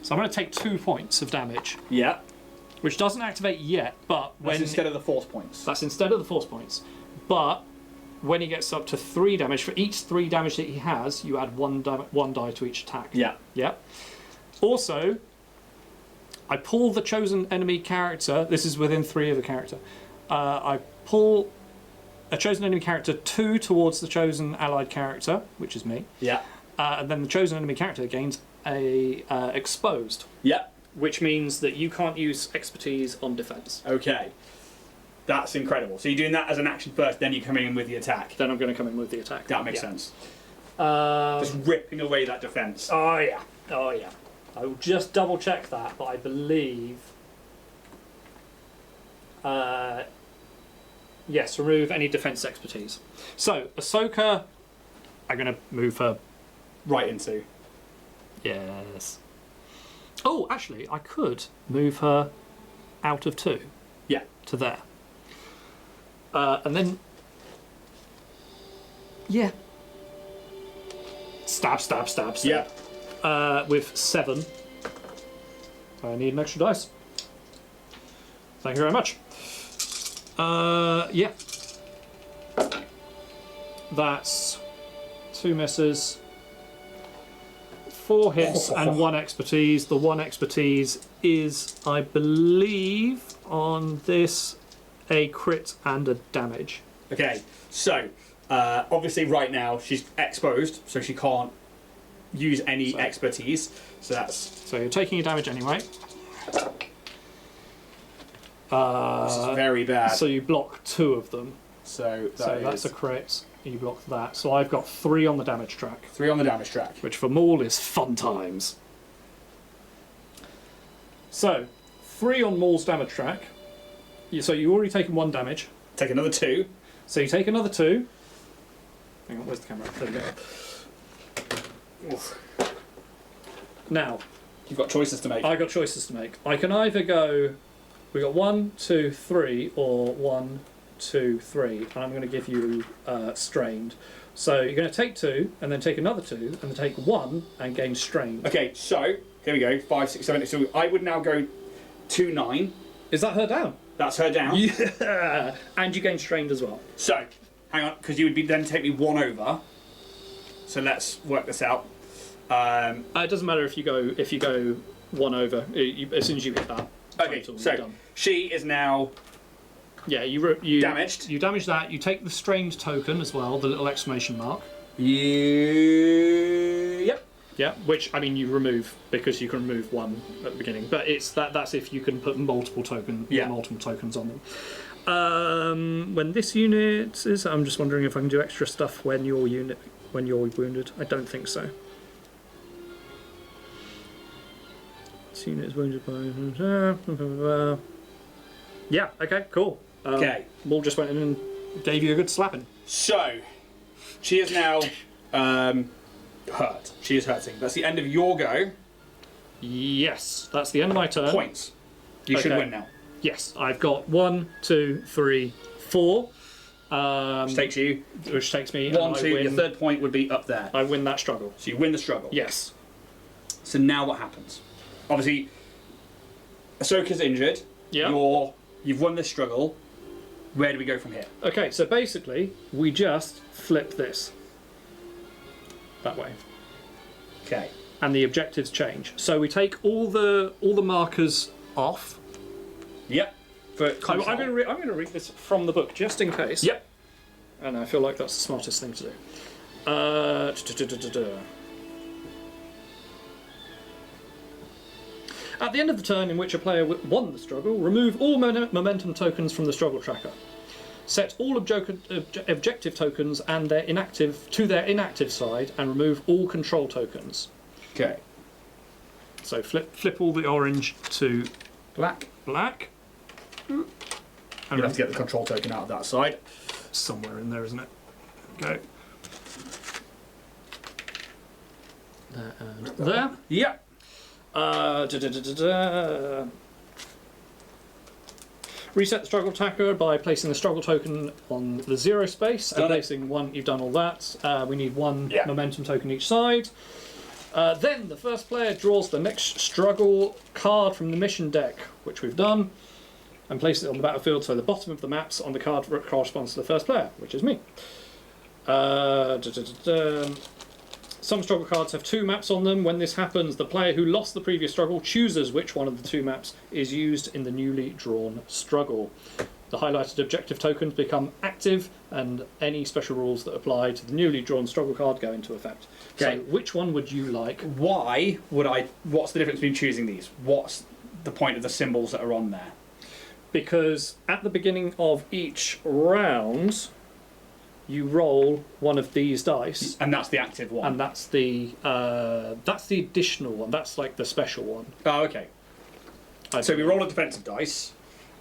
So I'm going to take 2 points of damage. Yeah. Which doesn't activate yet, but when... That's instead of the force points. That's instead of the force points. But when he gets up to 3 damage, for each 3 damage that he has, you add 1 die to each attack. Yeah. Yeah. Also, I pull the chosen enemy character. This is within 3 of the character. I pull a chosen enemy character 2 towards the chosen allied character, which is me. Yeah. And then the chosen enemy character gains a exposed. Yeah. Which means that you can't use expertise on defense. Okay. That's incredible. So you're doing that as an action first, then you come in with the attack. Then I'm going to come in with the attack. That makes sense. Just ripping away that defense. Oh yeah. I will just double check that, but I believe... yes, remove any defense expertise. So, Ahsoka, I'm going to move her... Right into. Yes. Oh, actually, I could move her out of 2. Yeah. To there. And then... Yeah. Stab. Yeah. With 7. I need an extra dice. Thank you very much. Yeah. That's 2 misses, 4 hits, and 1 expertise. The 1 expertise is, I believe, on this, a crit and a damage. Okay, so obviously right now she's exposed, so she can't use any expertise. So you're taking your damage anyway. This is very bad. So you block 2 of them. So that's a crit. You block that. So I've got 3 on the damage track. 3 on the damage track. Which for Maul is fun times. So 3 on Maul's damage track. So you've already taken 1 damage. Take another 2. So you take another 2. Hang on, where's the camera? There we go. Oof. Now, you've got choices to make. I got choices to make. I can either go, we got 1, 2, 3, or 1, 2, 3, and I'm going to give you strained. So you're going to take 2, and then take another 2, and then take 1 and gain strained. Okay, so here we go. 5, 6, 7. So I would now go 2, 9. Is that her down? That's her down. Yeah, and you gain strained as well. So, hang on, because you would be then take me 1 over. So let's work this out. It doesn't matter if you go 1 over as soon as you hit that. Okay, total, so she is now you damaged. You damage that. You take the strained token as well, the little exclamation mark. Yep. Yeah, which I mean you remove because you can remove 1 at the beginning, but that's if you can put multiple tokens on them. When this unit is, I'm just wondering if I can do extra stuff when you're wounded. I don't think so. This unit is wounded by. Yeah. Okay. Cool. Okay. Maul just went in and gave you a good slapping. So, she is now hurt. She is hurting. That's the end of your go. Yes, that's the end of my turn. Points. You should win now. Yes, I've got 1, 2, 3, 4. Which takes you. Which takes me. 1, 2. Your third point would be up there. I win that struggle. So you win the struggle. Yes. So now what happens? Obviously, Ahsoka's injured. Yeah. You've won this struggle. Where do we go from here? Okay, so basically, we just flip this. That way. Okay. And the objectives change. So we take all the markers off. Yep. I'm going to read this from the book just in case. Yep. And I feel like that's the smartest thing to do. At the end of the turn in which a player won the struggle, remove all momentum tokens from the struggle tracker. Set all objective tokens and their inactive side, and remove all control tokens. Okay. So flip all the orange to black. You'll have to get the control token out of that side. Somewhere in there, isn't it? Okay. There and there. Yep. Reset the struggle tracker by placing the struggle token on the 0 space and placing 1. You've done all that. We need 1 momentum token each side. Then the first player draws the next struggle card from the mission deck, which we've done, and places it on the battlefield so the bottom of the maps on the card corresponds to the first player, which is me. Some struggle cards have 2 maps on them. When this happens, the player who lost the previous struggle chooses which one of the 2 maps is used in the newly drawn struggle. The highlighted objective tokens become active, and any special rules that apply to the newly drawn struggle card go into effect. Okay. So, which one would you like? Why would I? What's the difference between choosing these? What's the point of the symbols that are on there? Because at the beginning of each round, you roll one of these dice, and that's the active one, and that's the additional one. That's like the special one. Oh, okay. So we roll a defensive dice,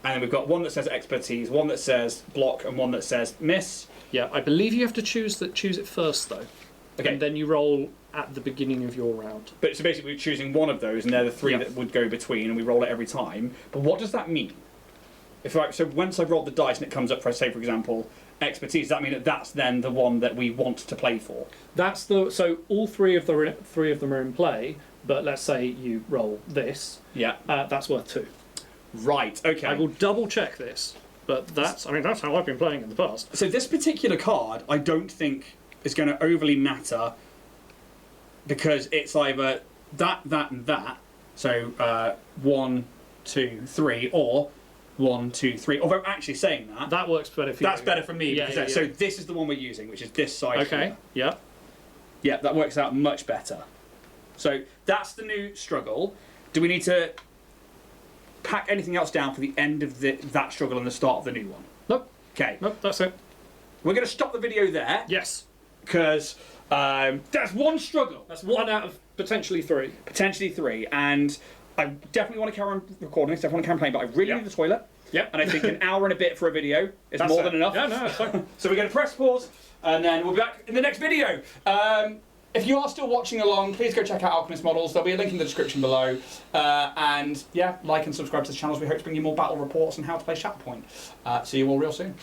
and then we've got one that says expertise, one that says block, and one that says miss. Yeah, I believe you have to choose it first though. Okay. And then you roll at the beginning of your round. But so basically, we're choosing one of those, and they're the 3 that would go between, and we roll it every time. But what does that mean? So once I've rolled the dice and it comes up for, say, for example, expertise, does that mean that that's then the one that we want to play for? So all 3 of them are in play, but let's say you roll this. Yeah. That's worth 2. Right. Okay. I will double check this, but that's how I've been playing in the past. So this particular card, I don't think is going to overly matter, because it's either that, and that. So 1, 2, 3, or 1, 2, 3. Although actually saying that works better for you. That's better for me. Yeah. So this is the one we're using, which is this side. Okay. Here. Yeah, that works out much better. So that's the new struggle. Do we need to pack anything else down for the end of that struggle and the start of the new one? Nope. Okay. Nope. That's it. We're going to stop the video there. Yes. Because that's 1 struggle. That's 1 out of potentially 3. Potentially 3, and I definitely want to carry on recording this. I want to carry on playing, but I really need the toilet. Yep. And I think an hour and a bit for a video is more than enough. Yeah, no, that's fine. So we're going to press pause, and then we'll be back in the next video. If you are still watching along, please go check out Alchemist Models. There'll be a link in the description below. And yeah, like and subscribe to the channels. We hope to bring you more battle reports and how to play Shatterpoint. See you all real soon.